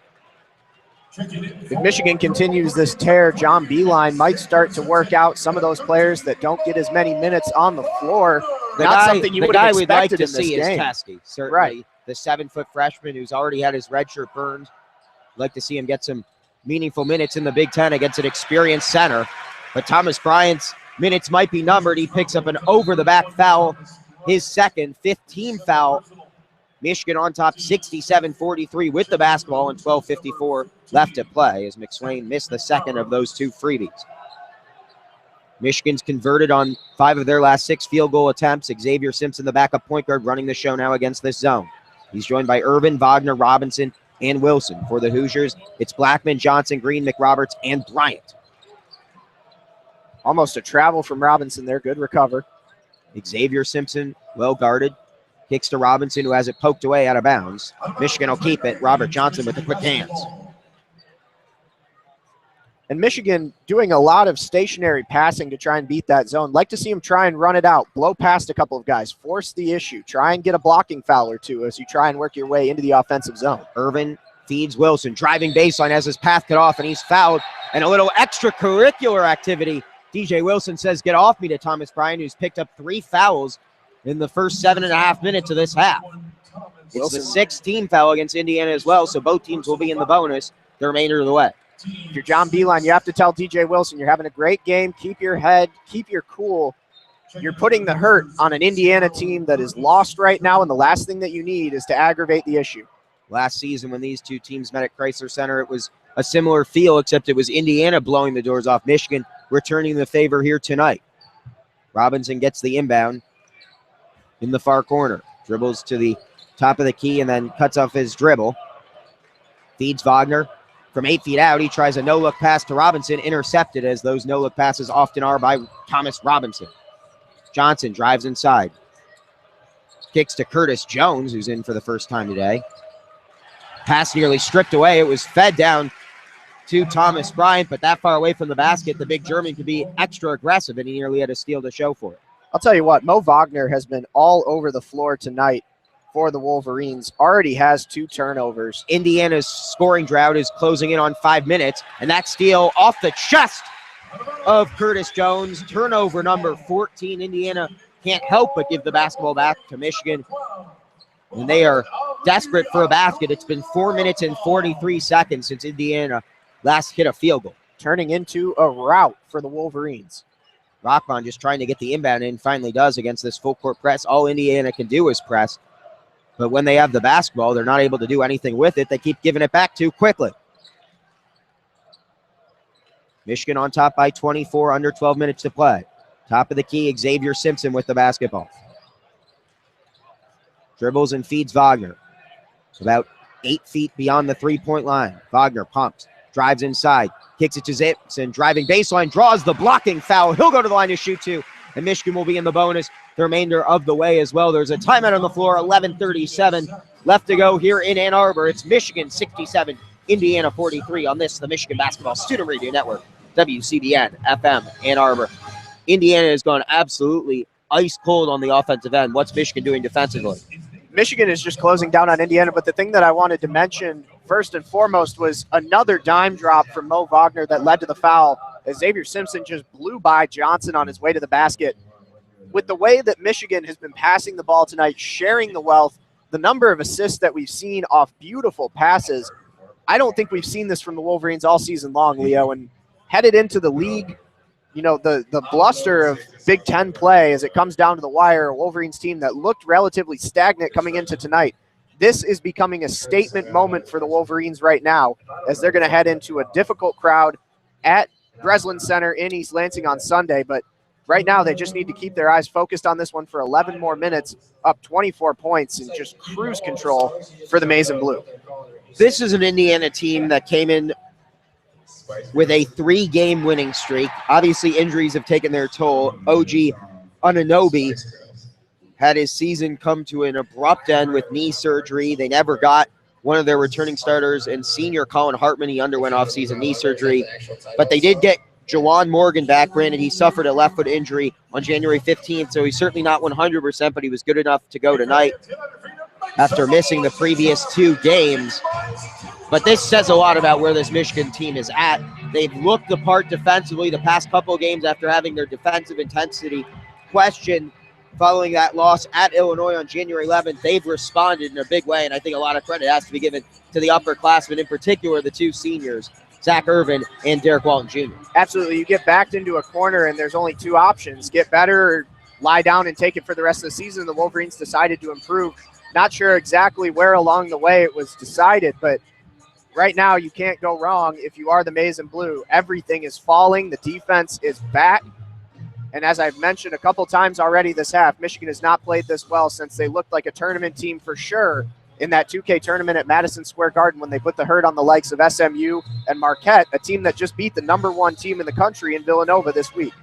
If Michigan continues this tear, John Beilein might start to work out some of those players that don't get as many minutes on the floor. Something you would have expected we'd like to in this see game. is Teskey, certainly. Right. The 7-foot freshman who's already had his red shirt burned. Like to see him get some meaningful minutes in the Big Ten against an experienced center. But Thomas Bryant's minutes might be numbered. He picks up an over-the-back foul, his 2nd, 5th team foul. Michigan on top 67-43 with the basketball and 12:54 left to play as McSwain missed the 2nd of those 2 freebies. Michigan's converted on 5 of their last 6 field goal attempts. Xavier Simpson, the backup point guard, running the show now against this zone. He's joined by Irvin, Wagner, Robinson, and Wilson. For the Hoosiers, it's Blackman, Johnson, Green, McRoberts, and Bryant. Almost a travel from Robinson there. Good recover. Xavier Simpson, well guarded. Kicks to Robinson, who has it poked away out of bounds. Michigan will keep it. Robert Johnson with the quick hands. And Michigan doing a lot of stationary passing to try and beat that zone. Like to see him try and run it out, blow past a couple of guys, force the issue, try and get a blocking foul or 2 as you try and work your way into the offensive zone. Irvin feeds Wilson, driving baseline, has his path cut off, and he's fouled. And a little extracurricular activity. DJ Wilson says, "Get off me," to Thomas Bryant, who's picked up 3 fouls in the first 7.5 minutes of this half. It's the 6th team foul against Indiana as well, so both teams will be in the bonus the remainder of the way. If you're John Beilein, you have to tell DJ Wilson, you're having a great game. Keep your head, keep your cool. you're putting the hurt on an Indiana team that is lost right now, and the last thing that you need is to aggravate the issue. Last season when these two teams met at Chrysler Center, it was a similar feel, except it was Indiana blowing the doors off Michigan, returning the favor here tonight. Robinson gets the inbound in the far corner. Dribbles to the top of the key and then cuts off his dribble. Feeds Wagner from 8 feet out. He tries a no-look pass to Robinson, intercepted, as those no-look passes often are, by Thomas Robinson. Johnson drives inside. Kicks to Curtis Jones, who's in for the first time today. Pass nearly stripped away. It was fed down to Thomas Bryant, but that far away from the basket, the big German could be extra aggressive, and he nearly had a steal to show for it. I'll tell you what, Mo Wagner has been all over the floor tonight for the Wolverines. Already has 2 turnovers. Indiana's scoring drought is closing in on 5 minutes, and that steal off the chest of Curtis Jones. Turnover number 14. Indiana can't help but give the basketball back to Michigan, and they are desperate for a basket. It's been 4 minutes and 43 seconds since Indiana last hit a field goal. Turning into a rout for the Wolverines. Rockman just trying to get the inbound in, finally does against this full court press. All Indiana can do is press, but when they have the basketball, they're not able to do anything with it. They keep giving it back too quickly. Michigan on top by 24, under 12 minutes to play. Top of the key, Xavier Simpson with the basketball. Dribbles and feeds Wagner. About 8 feet beyond the three-point line. Wagner pumps, drives inside, kicks it to Simpson, driving baseline, draws the blocking foul. He'll go to the line to shoot 2, and Michigan will be in the bonus the remainder of the way as well. There's a timeout on the floor, 11:37 left to go here in Ann Arbor. It's Michigan 67, Indiana 43 on this, the Michigan Basketball Student Radio Network, WCBN FM Ann Arbor. Indiana has gone absolutely ice cold on the offensive end. What's Michigan doing defensively? Michigan is just closing down on Indiana, but the thing that I wanted to mention first and foremost was another dime drop from Mo Wagner that led to the foul, as Xavier Simpson just blew by Johnson on his way to the basket. With the way that Michigan has been passing the ball tonight, sharing the wealth, the number of assists that we've seen off beautiful passes, I don't think we've seen this from the Wolverines all season long, Leo. And headed into the league, you know, the bluster of Big Ten play as it comes down to the wire, a Wolverines team that looked relatively stagnant coming into tonight. This is becoming a statement moment for the Wolverines right now, as they're going to head into a difficult crowd at Breslin Center in East Lansing on Sunday. But right now, they just need to keep their eyes focused on this one for 11 more minutes, up 24 points, and just cruise control for the Maize and Blue. This is an Indiana team that came in with a 3-game winning streak. Obviously, injuries have taken their toll. OG Anunoby had his season come to an abrupt end with knee surgery. They never got one of their returning starters, and senior Colin Hartman, he underwent off-season knee surgery. But they did get Jawan Morgan back. Granted, he suffered a left foot injury on January 15th, so he's certainly not 100%, but he was good enough to go tonight after missing the previous 2 games. But this says a lot about where this Michigan team is at. They've looked the part defensively the past couple of games after having their defensive intensity questioned following that loss at Illinois on January 11th. They've responded in a big way, and I think a lot of credit has to be given to the upperclassmen, in particular the 2 seniors, Zach Irvin and Derek Walton Jr. Absolutely. You get backed into a corner, and there's only 2 options. Get better or lie down and take it for the rest of the season. The Wolverines decided to improve. Not sure exactly where along the way it was decided, but right now you can't go wrong if you are the Maize and Blue. Everything is falling. The defense is back. And as I've mentioned a couple times already this half, Michigan has not played this well since they looked like a tournament team for sure in that 2K tournament at Madison Square Garden when they put the hurt on the likes of SMU and Marquette, a team that just beat the #1 team in the country in Villanova this week.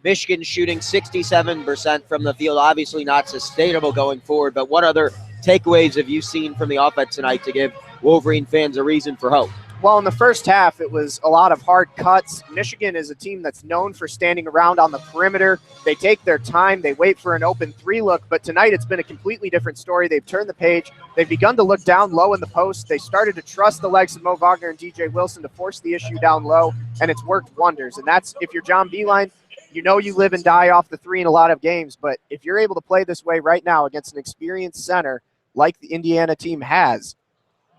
Michigan shooting 67% from the field, obviously not sustainable going forward, but what other takeaways have you seen from the offense tonight to give Wolverine fans a reason for hope? Well, in the first half, it was a lot of hard cuts. Michigan is a team that's known for standing around on the perimeter. They take their time. They wait for an open 3 look, but tonight it's been a completely different story. They've turned the page. They've begun to look down low in the post. They started to trust the legs of Mo Wagner and DJ Wilson to force the issue down low, and it's worked wonders. And that's, if you're John Beilein, you know you live and die off the 3 in a lot of games, but if you're able to play this way right now against an experienced center like the Indiana team has,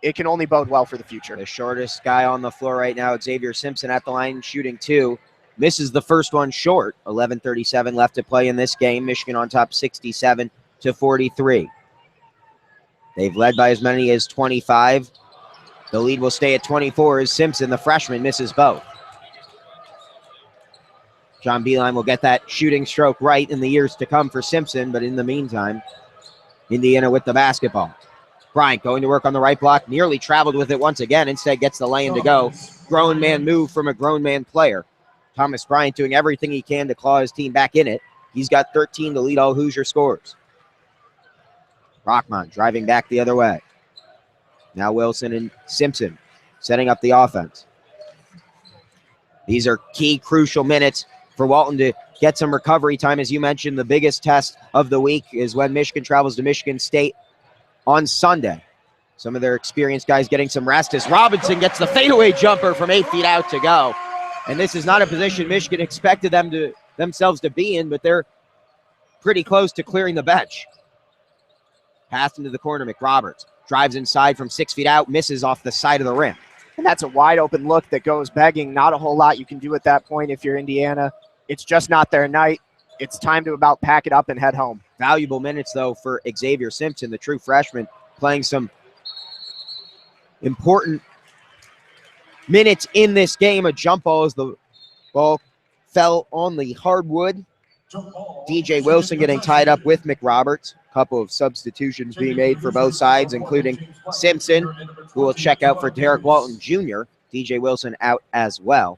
it can only bode well for the future. The shortest guy on the floor right now, Xavier Simpson, at the line shooting 2. misses the first one short. 11:37 left to play in this game. Michigan on top 67-43. They've led by as many as 25. The lead will stay at 24 as Simpson, the freshman, misses both. John Beilein will get that shooting stroke right in the years to come for Simpson, but in the meantime, Indiana with the basketball. Bryant going to work on the right block, nearly traveled with it once again, instead gets the lay-in to go. Grown man move from a grown man player. Thomas Bryant doing everything he can to claw his team back in it. He's got 13 to lead all Hoosier scores. Rockman driving back the other way. Now Wilson and Simpson setting up the offense. These are key, crucial minutes for Walton to get some recovery time. As you mentioned, the biggest test of the week is when Michigan travels to Michigan State on Sunday. Some of their experienced guys getting some rest as Robinson gets the fadeaway jumper from 8 feet out to go. And this is not a position Michigan expected themselves to be in, but they're pretty close to clearing the bench. Pass into the corner, McRoberts drives inside from 6 feet out, misses off the side of the rim. And that's a wide open look that goes begging. Not a whole lot you can do at that point if you're Indiana. It's just not their night. It's time to about pack it up and head home. Valuable minutes, though, for Xavier Simpson, the true freshman, playing some important minutes in this game. A jump ball as the ball fell on the hardwood. DJ Wilson getting tied up with McRoberts. A couple of substitutions being made for both sides, including Simpson, who will check out for Derek Walton Jr. DJ Wilson out as well.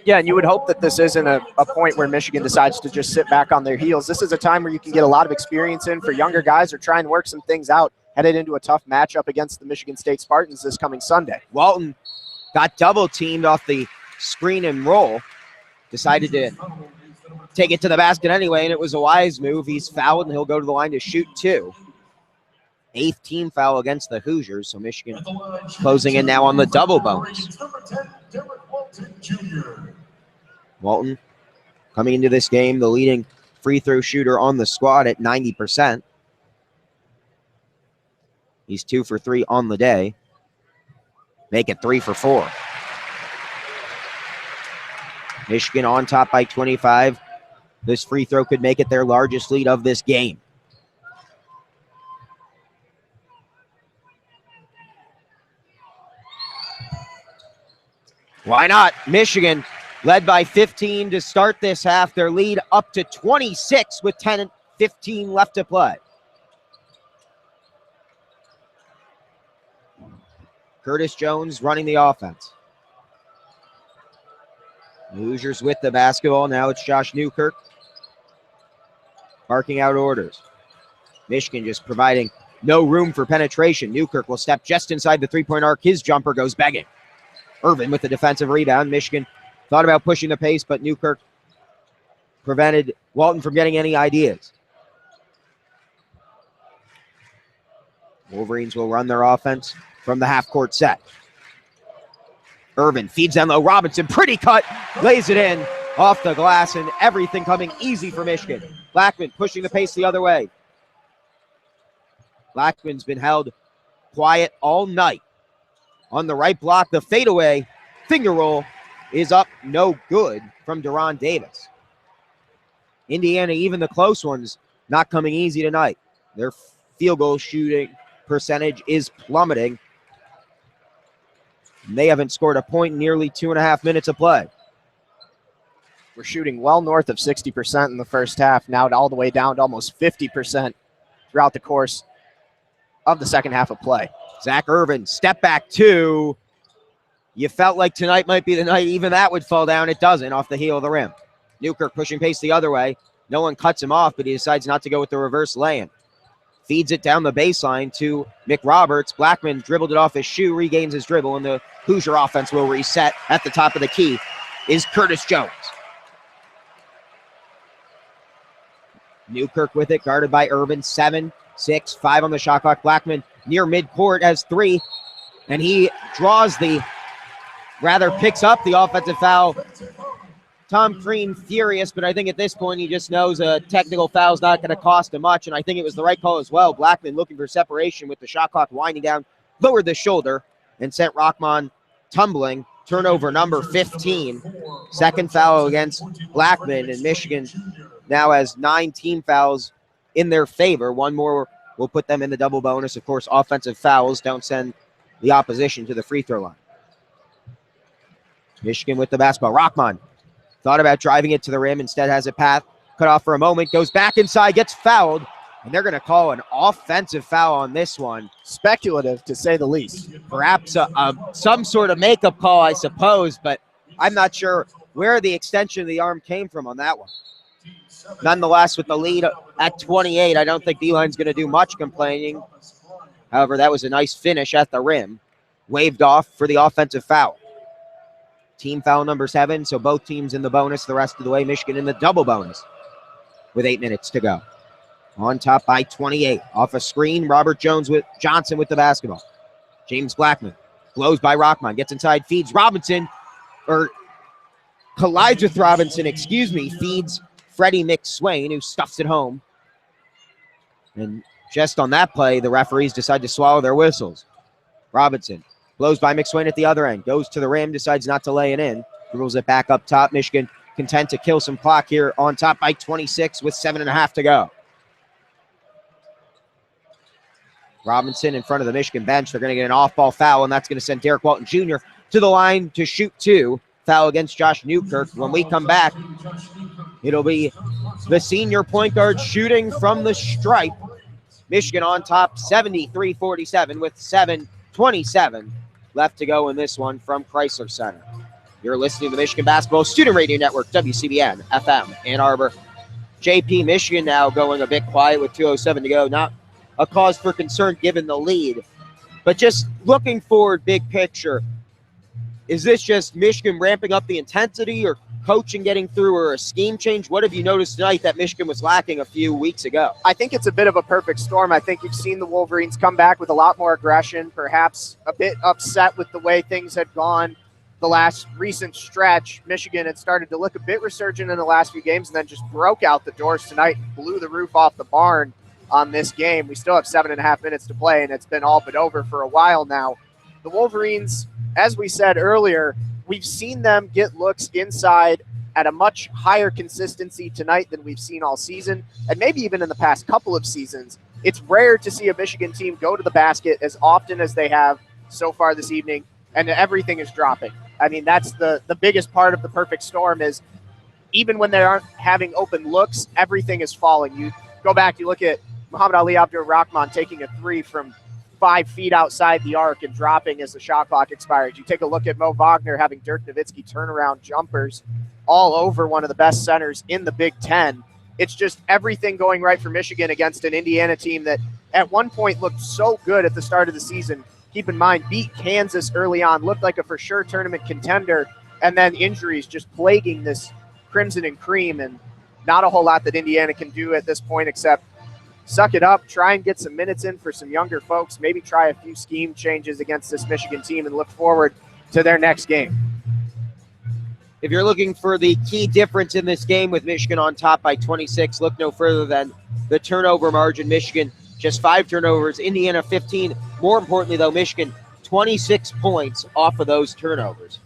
Yeah, and you would hope that this isn't a point where Michigan decides to just sit back on their heels. This is a time where you can get a lot of experience in for younger guys or try and work some things out headed into a tough matchup against the Michigan State Spartans this coming Sunday. Walton got double teamed off the screen and roll, decided to take it to the basket anyway, and it was a wise move. He's fouled, and he'll go to the line to shoot two. 8th team foul against the Hoosiers, so Michigan closing in now on the double bonus. Walton coming into this game, the leading free throw shooter on the squad at 90%. He's 2 for 3 on the day. Make it 3 for 4. Michigan on top by 25. This free throw could make it their largest lead of this game. Why not? Michigan led by 15 to start this half. Their lead up to 26 with 10-15 left to play. Curtis Jones running the offense. The Hoosiers with the basketball. Now it's Josh Newkirk barking out orders. Michigan just providing no room for penetration. Newkirk will step just inside the three-point arc. His jumper goes begging. Irvin with the defensive rebound. Michigan thought about pushing the pace, but Newkirk prevented Walton from getting any ideas. Wolverines will run their offense from the half-court set. Irvin feeds down low. Robinson, pretty cut, lays it in off the glass, and everything coming easy for Michigan. Blackman pushing the pace the other way. Blackman's been held quiet all night. On the right block, the fadeaway finger roll is up, no good from Deron Davis. Indiana, even the close ones, not coming easy tonight. Their field goal shooting percentage is plummeting. They haven't scored a point in nearly 2.5 minutes of play. We're shooting well north of 60% in the first half, now all the way down to almost 50% throughout the course of the second half of play. Zach Irvin, step back two. You felt like tonight might be the night even that would fall down. It doesn't, off the heel of the rim. Newkirk pushing pace the other way. No one cuts him off, but he decides not to go with the reverse lay-in. Feeds it down the baseline to McRoberts. Blackman dribbled it off his shoe, regains his dribble, and the Hoosier offense will reset. At the top of the key is Curtis Jones. Newkirk with it, guarded by Irvin. 7, 6, 5 on the shot clock. Blackman near midcourt has 3, and he picks up the offensive foul. Tom Crean furious, but I think at this point he just knows a technical foul is not going to cost him much, and I think it was the right call as well. Blackman looking for separation with the shot clock winding down, lowered the shoulder, and sent Rockman tumbling turnover number 15. Second foul against Blackman, and Michigan now has 9 team fouls in their favor. One more will put them in the double bonus. Of course, offensive fouls don't send the opposition to the free throw line. Michigan with the basketball. Rockman thought about driving it to the rim, instead has a path cut off for a moment, goes back inside, gets fouled, and they're going to call an offensive foul on this one. Speculative, to say the least. Perhaps some sort of makeup call, I suppose, but I'm not sure where the extension of the arm came from on that one. Nonetheless, with the lead at 28, I don't think Beeline's going to do much complaining. However, that was a nice finish at the rim. Waved off for the offensive foul. Team foul number 7, so both teams in the bonus the rest of the way. Michigan in the double bonus with 8 minutes to go. On top by 28. Off a screen, Robert Johnson with the basketball. James Blackman blows by Rockman, gets inside, feeds Robinson, or collides with Robinson, feeds Freddie McSwain, who stuffs it home. And just on that play, the referees decide to swallow their whistles. Robinson blows by McSwain at the other end, goes to the rim, decides not to lay it in, dribbles it back up top. Michigan content to kill some clock here, on top by 26 with 7.5 to go. Robinson in front of the Michigan bench. They're going to get an off-ball foul, and that's going to send Derek Walton Jr. to the line to shoot 2. Foul against Josh Newkirk. When we come back, it'll be the senior point guard shooting from the stripe. Michigan on top, 73-47 with 7:27 left to go in this one from Chrysler Center. You're listening to the Michigan Basketball Student Radio Network, WCBN FM Ann Arbor. JP, Michigan now going a bit quiet with 2:07 to go. Not a cause for concern given the lead, but just looking forward, big picture, is this just Michigan ramping up the intensity, or coaching getting through, or a scheme change? What have you noticed tonight that Michigan was lacking a few weeks ago? I think it's a bit of a perfect storm. I think you've seen the Wolverines come back with a lot more aggression, perhaps a bit upset with the way things had gone the last recent stretch. Michigan had started to look a bit resurgent in the last few games and then just broke out the doors tonight and blew the roof off the barn on this game. We still have 7.5 minutes to play, and it's been all but over for a while now. The Wolverines, as we said earlier, we've seen them get looks inside at a much higher consistency tonight than we've seen all season, and maybe even in the past couple of seasons. It's rare to see a Michigan team go to the basket as often as they have so far this evening, and everything is dropping. I mean, that's the biggest part of the perfect storm, is even when they aren't having open looks, everything is falling. You go back, you look at Muhammad Ali Abdur-Rahman taking a 3 from 5 feet outside the arc and dropping as the shot clock expires. You take a look at Mo Wagner having Dirk Nowitzki turnaround jumpers all over one of the best centers in the Big Ten. It's just everything going right for Michigan against an Indiana team that at one point looked so good at the start of the season. Keep in mind, beat Kansas early on, looked like a for sure tournament contender, and then injuries just plaguing this Crimson and Cream, and not a whole lot that Indiana can do at this point except suck it up, try and get some minutes in for some younger folks, maybe try a few scheme changes against this Michigan team and look forward to their next game. If you're looking for the key difference in this game with Michigan on top by 26, look no further than the turnover margin. Michigan just 5 turnovers, Indiana 15. More importantly, though, Michigan 26 points off of those turnovers.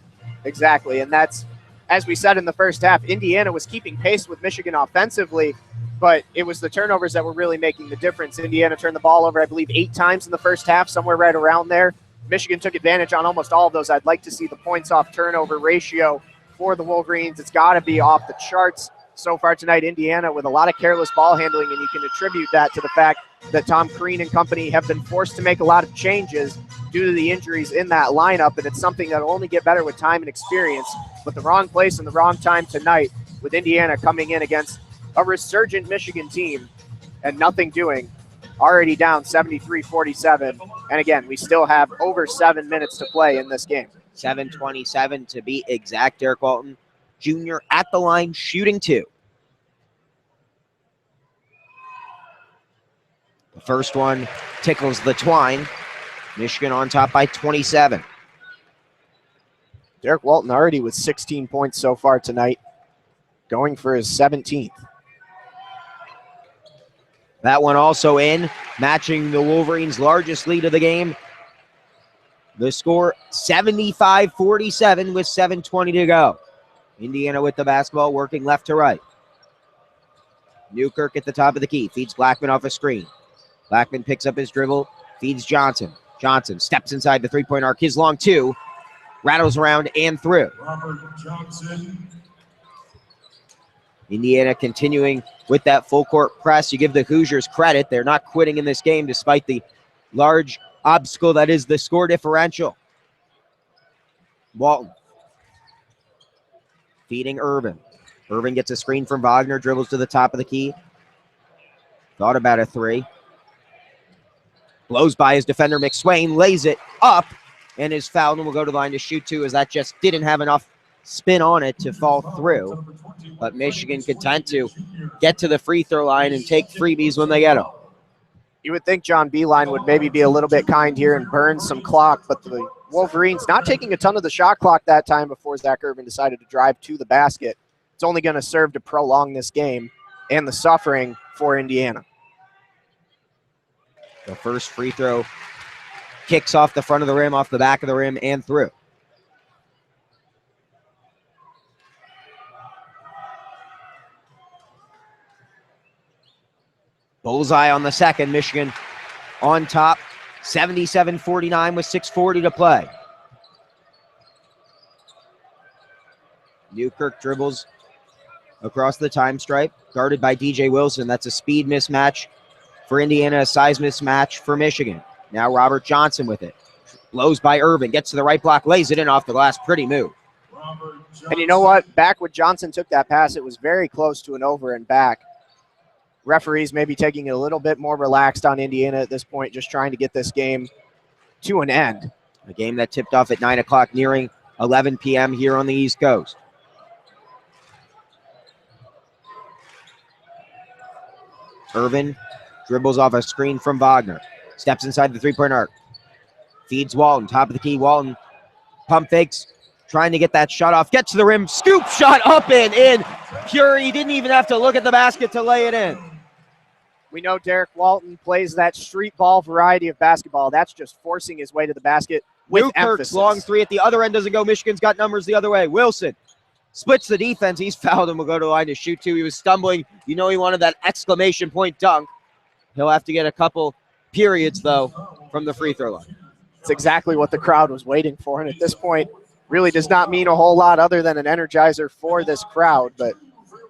Exactly, and that's, as we said in the first half, Indiana was keeping pace with Michigan offensively, but it was the turnovers that were really making the difference. Indiana turned the ball over, I believe, 8 times in the first half, somewhere right around there. Michigan took advantage on almost all of those. I'd like to see the points off turnover ratio for the Wolverines. It's got to be off the charts so far tonight. Indiana with a lot of careless ball handling, and you can attribute that to the fact that Tom Crean and company have been forced to make a lot of changes due to the injuries in that lineup, and it's something that will only get better with time and experience. But the wrong place and the wrong time tonight, with Indiana coming in against a resurgent Michigan team and nothing doing, already down 73-47. And again, we still have over 7 minutes to play in this game. 7:27 to be exact. Derek Walton Jr. at the line shooting 2. The first one tickles the twine. Michigan on top by 27. Derek Walton already with 16 points so far tonight, going for his 17th. That one also in, matching the Wolverines' largest lead of the game. The score 75-47 with 7:20 to go. Indiana with the basketball, working left to right. Newkirk at the top of the key, feeds Blackman off a screen. Blackman picks up his dribble, feeds Johnson. Johnson steps inside the three-point arc, his long two, rattles around and through. Robert Johnson. Indiana continuing with that full court press. You give the Hoosiers credit. They're not quitting in this game despite the large obstacle that is the score differential. Walton feeding Irvin. Irvin gets a screen from Wagner, dribbles to the top of the key. Thought about a three. Blows by his defender, McSwain, lays it up and is fouled and will go to the line to shoot two as that just didn't have enough spin on it to fall through. But Michigan content to get to the free throw line and take freebies when they get them. You would think John Beilein would maybe be a little bit kind here and burn some clock, but the Wolverines not taking a ton of the shot clock that time before Zach Irvin decided to drive to the basket. It's only going to serve to prolong this game and the suffering for Indiana. The first free throw kicks off the front of the rim, off the back of the rim, and through. Bullseye on the second. Michigan on top, 77-49 with 6:40 to play. Newkirk dribbles across the time stripe, guarded by DJ Wilson. That's a speed mismatch for Indiana, a size mismatch for Michigan. Now Robert Johnson with it. Blows by Irvin, gets to the right block, lays it in off the glass. Pretty move. And you know what? Back when Johnson took that pass, it was very close to an over and back. Referees may be taking it a little bit more relaxed on Indiana at this point, just trying to get this game to an end. A game that tipped off at 9 o'clock, nearing 11 p.m. here on the East Coast. Irvin dribbles off a screen from Wagner. Steps inside the three-point arc. Feeds Walton, top of the key. Walton pump fakes, trying to get that shot off. Gets to the rim, scoop shot up and in. Pure, he didn't even have to look at the basket to lay it in. We know Derek Walton plays that street ball variety of basketball. That's just forcing his way to the basket with Newkirk's emphasis. long three at the other end doesn't go. Michigan's got numbers the other way. Wilson splits the defense. He's fouled and will go to the line to shoot two. He was stumbling. You know he wanted that exclamation point dunk. He'll have to get a couple periods, though, from the free throw line. It's exactly what the crowd was waiting for, and at this point really does not mean a whole lot other than an energizer for this crowd, but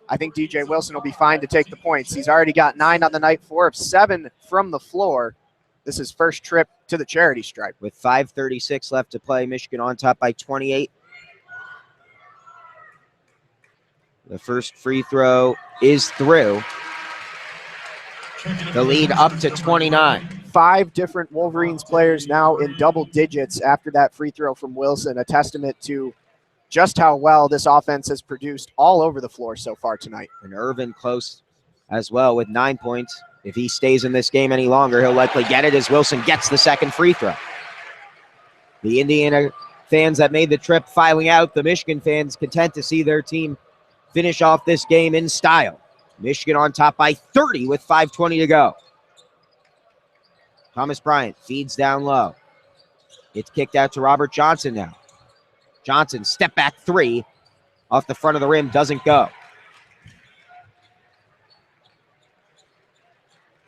I think DJ Wilson will be fine to take the points. He's already got 9 on the night, 4 of 7 from the floor. This is first trip to the charity stripe. With 5:36 left to play, Michigan on top by 28. The first free throw is through. The lead up to 29. 5 different Wolverines players now in double digits after that free throw from Wilson, a testament to just how well this offense has produced all over the floor so far tonight. And Irvin close as well with 9 points. If he stays in this game any longer, he'll likely get it as Wilson gets the second free throw. The Indiana fans that made the trip filing out, the Michigan fans content to see their team finish off this game in style. Michigan on top by 30 with 5:20 to go. Thomas Bryant feeds down low. It's kicked out to Robert Johnson now. Johnson, step back three off the front of the rim, doesn't go.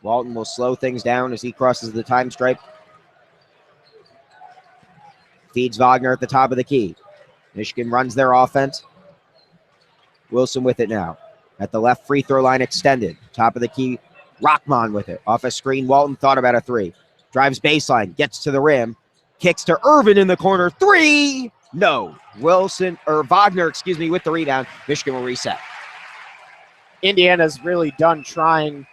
Walton will slow things down as he crosses the time stripe. Feeds Wagner at the top of the key. Michigan runs their offense. Wilson with it now. At the left free throw line extended. Top of the key, Rockman with it. Off a screen, Walton thought about a three. Drives baseline, gets to the rim. Kicks to Irvin in the corner. Three! No. Wagner, with the rebound. Michigan will reset. Indiana's really done trying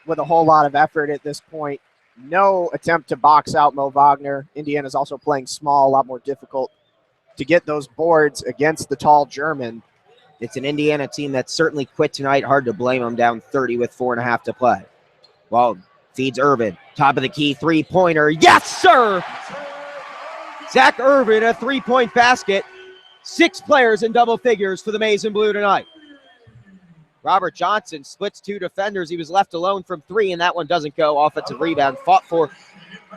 with a whole lot of effort at this point. No attempt to box out Mo Wagner. Indiana's also playing small, a lot more difficult to get those boards against the tall German. It's an Indiana team that certainly quit tonight. Hard to blame them, down 30 with 4.5 to play. Walton feeds Irvin. Top of the key, three-pointer. Yes, sir! Zach Irvin, a three-point basket. 6 players in double figures for the Maize and Blue tonight. Robert Johnson splits 2 defenders. He was left alone from 3, and that one doesn't go. Offensive rebound fought for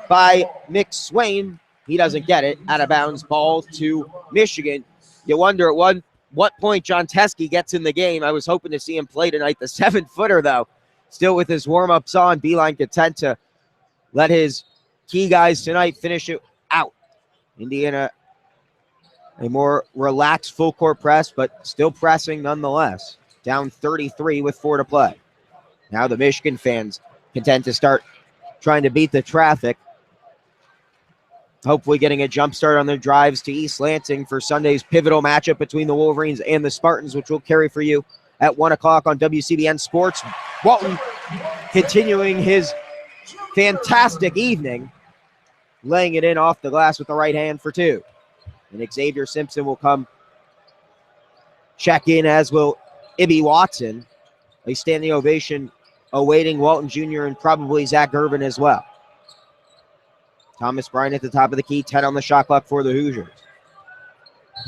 by McSwain. He doesn't get it. Out of bounds, ball to Michigan. You wonder at what point John Teske gets in the game. I was hoping to see him play tonight. The 7-footer, though, still with his warm-ups on. Beeline content to let his key guys tonight finish it out. Indiana, a more relaxed full-court press, but still pressing nonetheless. Down 33 with 4 to play. Now the Michigan fans content to start trying to beat the traffic. Hopefully getting a jump start on their drives to East Lansing for Sunday's pivotal matchup between the Wolverines and the Spartans, which we'll carry for you at 1 o'clock on WCBN Sports. Walton continuing his fantastic evening, laying it in off the glass with the right hand for 2. And Xavier Simpson will come check in, as will Ibby Watson. A standing ovation awaiting Walton Jr. and probably Zach Irvin as well. Thomas Bryant at the top of the key, 10 on the shot clock for the Hoosiers.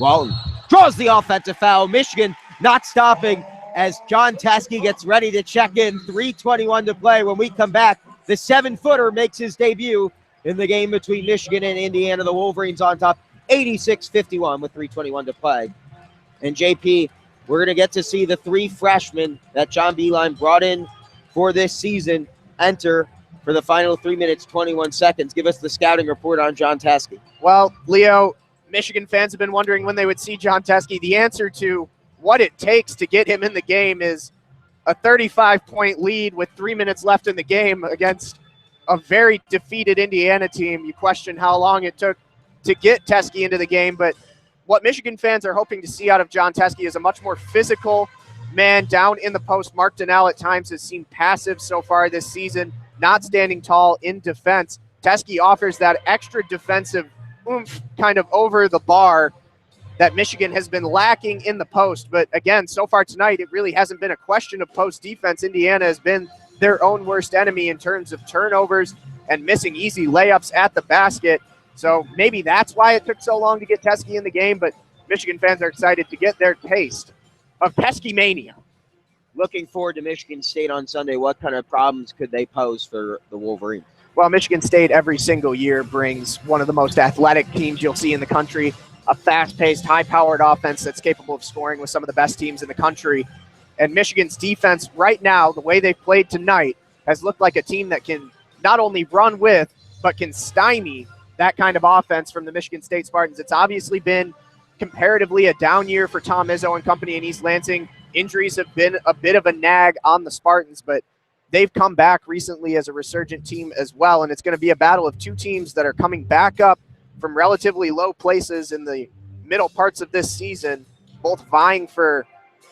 Walton draws the offensive foul. Michigan not stopping as John Teske gets ready to check in. 3:21 to play. When we come back, the 7-footer makes his debut in the game between Michigan and Indiana. The Wolverines on top, 86-51 with 3:21 to play. And JP, we're going to get to see the 3 freshmen that John Beeline brought in for this season enter for the final 3 minutes, 21 seconds. Give us the scouting report on John Teske. Well, Leo, Michigan fans have been wondering when they would see John Teske. The answer to what it takes to get him in the game is a 35-point lead with 3 minutes left in the game against a very defeated Indiana team. You question how long it took to get Teske into the game, but what Michigan fans are hoping to see out of John Teske is a much more physical man down in the post. Mark Donnell at times has seemed passive so far this season, not standing tall in defense. Teske offers that extra defensive oomph kind of over the bar that Michigan has been lacking in the post. But again, so far tonight, it really hasn't been a question of post defense. Indiana has been their own worst enemy in terms of turnovers and missing easy layups at the basket. So maybe that's why it took so long to get Teske in the game, but Michigan fans are excited to get their taste of Teske mania. Looking forward to Michigan State on Sunday. What kind of problems could they pose for the Wolverines? Well, Michigan State every single year brings one of the most athletic teams you'll see in the country, a fast-paced, high-powered offense that's capable of scoring with some of the best teams in the country. And Michigan's defense right now, the way they've played tonight, has looked like a team that can not only run with, but can stymie that kind of offense from the Michigan State Spartans. It's obviously been comparatively a down year for Tom Izzo and company in East Lansing. Injuries have been a bit of a nag on the Spartans, but they've come back recently as a resurgent team as well, and it's going to be a battle of 2 teams that are coming back up from relatively low places in the middle parts of this season, both vying for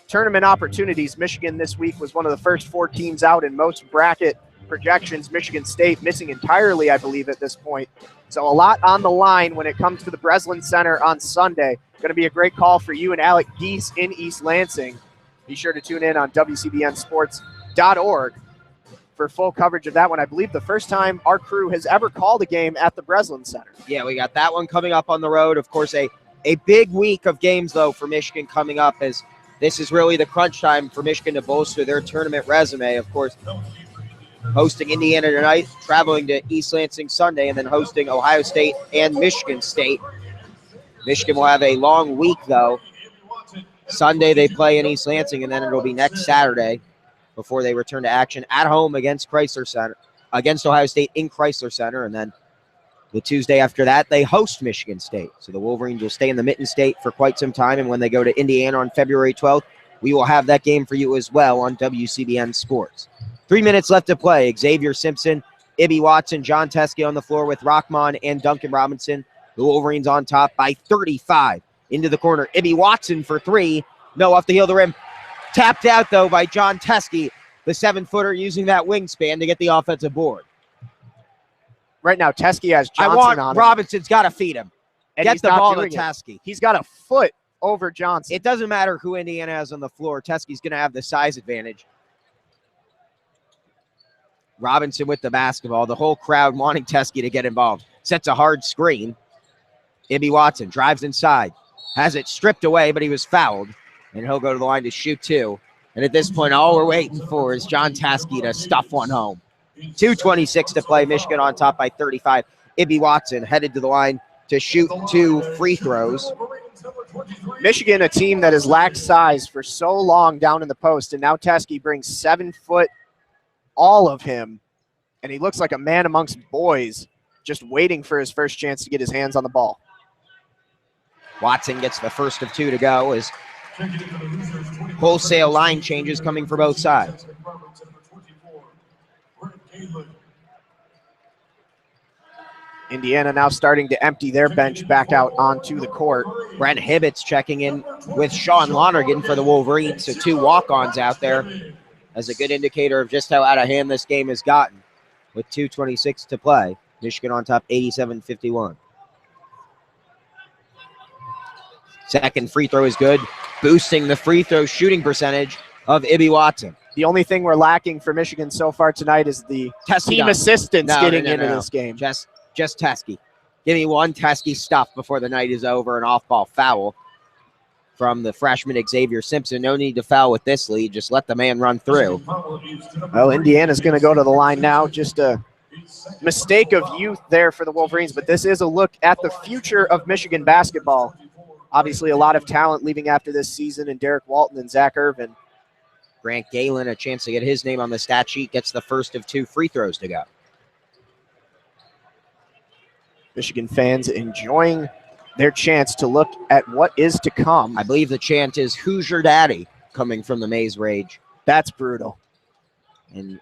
tournament opportunities. Michigan this week was one of the first 4 teams out in most bracket projections. Michigan State missing entirely, I believe, at this point. So a lot on the line when it comes to the Breslin Center on Sunday. Going to be a great call for you and Alec Geese in East Lansing. Be sure to tune in on WCBNsports.org for full coverage of that one. I believe the first time our crew has ever called a game at the Breslin Center. Yeah, we got that one coming up on the road. Of course, a big week of games, though, for Michigan coming up, as this is really the crunch time for Michigan to bolster their tournament resume. Of course, hosting Indiana tonight, traveling to East Lansing Sunday, and then hosting Ohio State and Michigan State. Michigan will have a long week, though. Sunday they play in East Lansing, and then it'll be next Saturday before they return to action at home against Ohio State in Chrysler Center, and then the Tuesday after that they host Michigan State. So the Wolverines will stay in the Mitten State for quite some time, and when they go to Indiana on February 12th, we will have that game for you as well on WCBN Sports. 3 minutes left to play. Xavier Simpson, Ibby Watson, John Teske on the floor with Rahman and Duncan Robinson. The Wolverines on top by 35. Into the corner, Ibby Watson for 3. No, off the heel of the rim. Tapped out, though, by John Teske, the 7-footer, using that wingspan to get the offensive board. Right now, Teske has Johnson on him. Robinson's got to feed him. And get the ball to Teske. He's got a foot over Johnson. It doesn't matter who Indiana has on the floor. Teske's going to have the size advantage. Robinson with the basketball. The whole crowd wanting Teske to get involved. Sets a hard screen. Ibby Watson drives inside. Has it stripped away, but he was fouled. And he'll go to the line to shoot 2. And at this point, all we're waiting for is John Teske to stuff one home. 2:26 to play. Michigan on top by 35. Ibby Watson headed to the line to shoot 2 free throws. Michigan, a team that has lacked size for so long down in the post, and now Teske brings 7 foot, all of him, and he looks like a man amongst boys, just waiting for his first chance to get his hands on the ball. Watson gets the first of 2 to go as wholesale line changes coming for both sides. Indiana now starting to empty their bench back out onto the court. Brent Hibbett's checking in with Sean Lonergan for the Wolverines, so 2 walk-ons out there as a good indicator of just how out of hand this game has gotten with 2:26 to play. Michigan on top 87-51. Second free throw is good, boosting the free throw shooting percentage of Ibi Watson. The only thing we're lacking for Michigan so far tonight is the team assistants getting into this game. Just Teske. Give me one Teske stuff before the night is over. An off-ball foul from the freshman Xavier Simpson. No need to foul with this lead. Just let the man run through. Well, Indiana's going to go to the line now. Just a mistake of youth there for the Wolverines, but this is a look at the future of Michigan basketball. Obviously, a lot of talent leaving after this season, and Derek Walton and Zach Irvin. Grant Galen, a chance to get his name on the stat sheet, gets the first of 2 free throws to go. Michigan fans enjoying their chance to look at what is to come. I believe the chant is Hoosier Daddy coming from the Maze Rage. That's brutal. And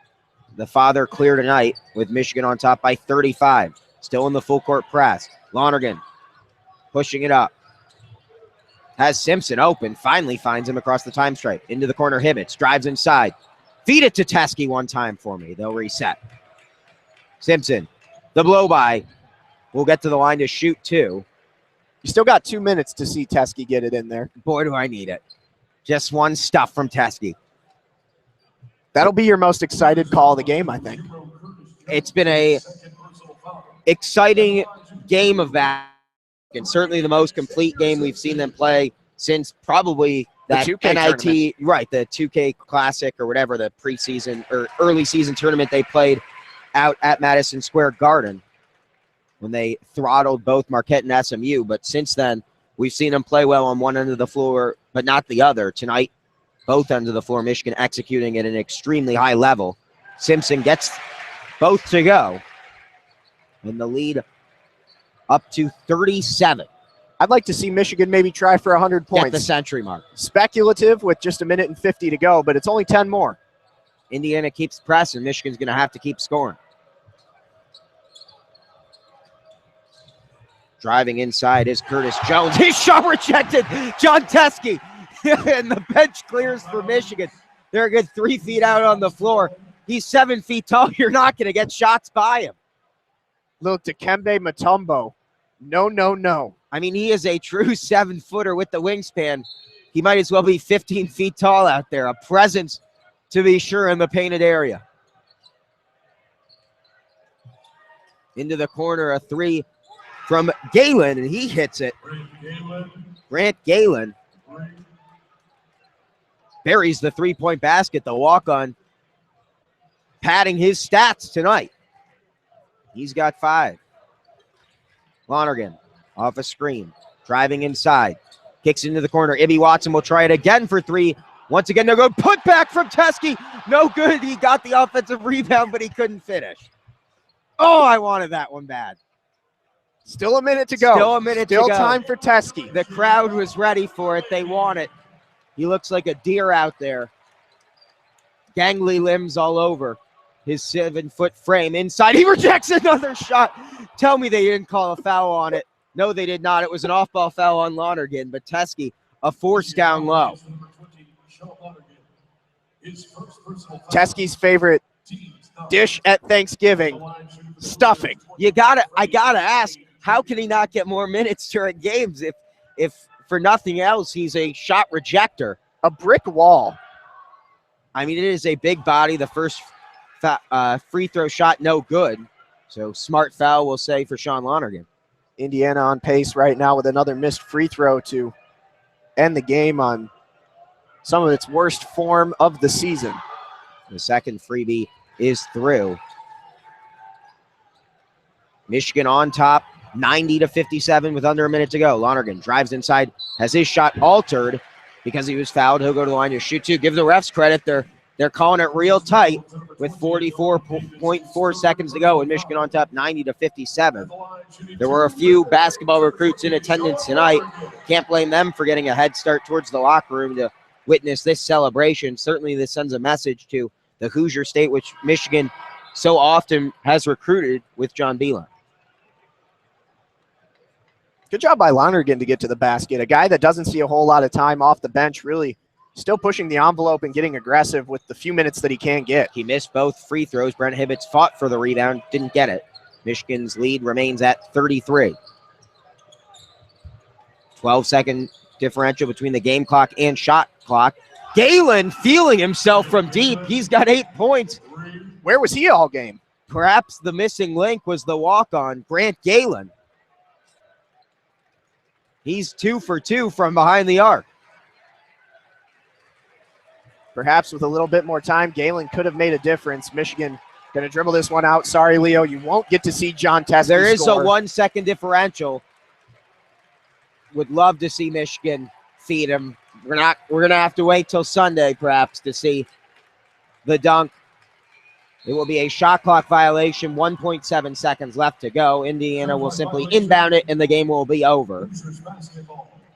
the father clear tonight with Michigan on top by 35. Still in the full court press. Lonergan pushing it up. Has Simpson open. Finally finds him across the time stripe. Into the corner, Hibbets. Drives inside. Feed it to Teske one time for me. They'll reset. Simpson. The blow-by. We'll get to the line to shoot 2. You still got 2 minutes to see Teske get it in there. Boy, do I need it. Just one stuff from Teske. That'll be your most excited call of the game, I think. It's been a exciting game of that. And certainly the most complete game we've seen them play since probably that NIT, tournament. Right, the 2K Classic or whatever, the preseason or early season tournament they played out at Madison Square Garden when they throttled both Marquette and SMU. But since then, we've seen them play well on one end of the floor, but not the other. Tonight, both ends of the floor, Michigan executing at an extremely high level. Simpson gets both to go. And the lead up to 37. I'd like to see Michigan maybe try for 100 points. Get the century mark. Speculative with just 1 minute and 50 to go, but it's only 10 more. Indiana keeps pressing. Michigan's going to have to keep scoring. Driving inside is Curtis Jones. His shot rejected. John Teske. And the bench clears for Michigan. They're a good 3 feet out on the floor. He's 7 feet tall. You're not going to get shots by him. Little Dikembe Mutombo. No. I mean, he is a true 7-footer with the wingspan. He might as well be 15 feet tall out there. A presence, to be sure, in the painted area. Into the corner, a 3 from Galen, and he hits it. Grant Galen buries the 3-point basket, the walk-on, padding his stats tonight. He's got 5. Lonergan off a screen, driving inside, kicks into the corner. Ibi Watson will try it again for 3. Once again, no good. Put back from Teske. No good. He got the offensive rebound, but he couldn't finish. Oh, I wanted that one bad. Still a minute to go. Still time for Teske. The crowd was ready for it. They want it. He looks like a deer out there. Gangly limbs all over his 7-foot frame. Inside, he rejects another shot. Tell me they didn't call a foul on it. No, they did not. It was an off-ball foul on Lonergan, but Teske, a force down low. Teske's favorite dish at Thanksgiving, stuffing. I gotta ask, how can he not get more minutes during games if for nothing else, he's a shot rejector? A brick wall. I mean, it is a big body. The first free throw shot, no good. So smart foul, we'll say, for Sean Lonergan. Indiana on pace right now with another missed free throw to end the game on some of its worst form of the season. The second freebie is through. Michigan on top 90-57 with under a minute to go. Lonergan drives inside, has his shot altered because he was fouled. He'll go to the line to shoot two. Give the refs credit. They're calling it real tight with 44.4 seconds to go, and Michigan on top 90-57. There were a few basketball recruits in attendance tonight. Can't blame them for getting a head start towards the locker room to witness this celebration. Certainly this sends a message to the Hoosier State, which Michigan so often has recruited with John Beilein. Good job by Lonergan to get to the basket. A guy that doesn't see a whole lot of time off the bench, really still pushing the envelope and getting aggressive with the few minutes that he can get. He missed both free throws. Brent Hibbets fought for the rebound, didn't get it. Michigan's lead remains at 33. 12-second differential between the game clock and shot clock. Galen feeling himself from deep. He's got 8 points. Where was he all game? Perhaps the missing link was the walk-on, Grant Galen. He's 2 for 2 from behind the arc. Perhaps with a little bit more time, Galen could have made a difference. Michigan going to dribble this one out. Sorry, Leo, you won't get to see John Teskey There is score. a 1 second differential. Would love to see Michigan feed him. We're gonna have to wait till Sunday perhaps to see the dunk. It will be a shot clock violation, 1.7 seconds left to go. Indiana will simply inbound it and the game will be over.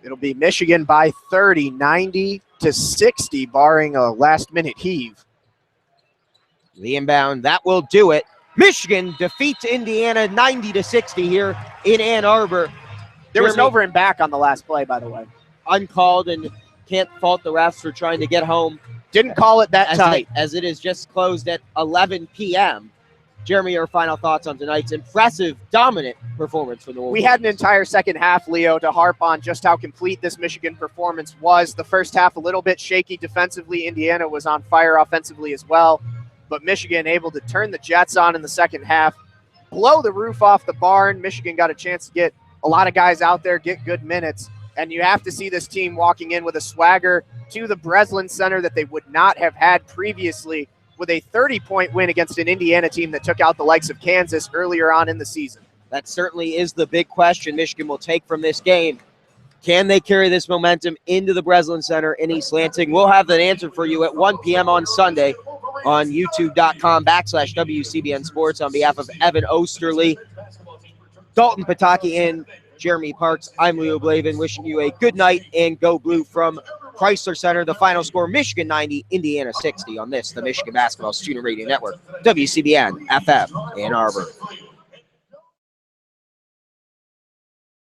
It'll be Michigan by 30, 90-60, barring a last-minute heave. The inbound, that will do it. Michigan defeats Indiana 90-60 here in Ann Arbor. There was an over and back on the last play, by the way. Uncalled, and can't fault the refs for trying to get home. Didn't call it that tight. As it is just closed at 11 p.m. Jeremy, your final thoughts on tonight's impressive, dominant performance for the Wolverines. We had an entire second half, Leo, to harp on just how complete this Michigan performance was. The first half a little bit shaky defensively. Indiana was on fire offensively as well. But Michigan able to turn the Jets on in the second half, blow the roof off the barn. Michigan got a chance to get a lot of guys out there, get good minutes. And you have to see this team walking in with a swagger to the Breslin Center that they would not have had previously, with a 30-point win against an Indiana team that took out the likes of Kansas earlier on in the season. That certainly is the big question Michigan will take from this game. Can they carry this momentum into the Breslin Center in East Lansing? We'll have that answer for you at 1 p.m. on Sunday on youtube.com/WCBN Sports. On behalf of Evan Osterly, Dalton Pataki, and Jeremy Parks, I'm Leo Blavin, wishing you a good night and go blue from Chrysler Center. The final score, Michigan 90, Indiana 60 on this, the Michigan Basketball Student Radio Network, WCBN FM, Ann Arbor.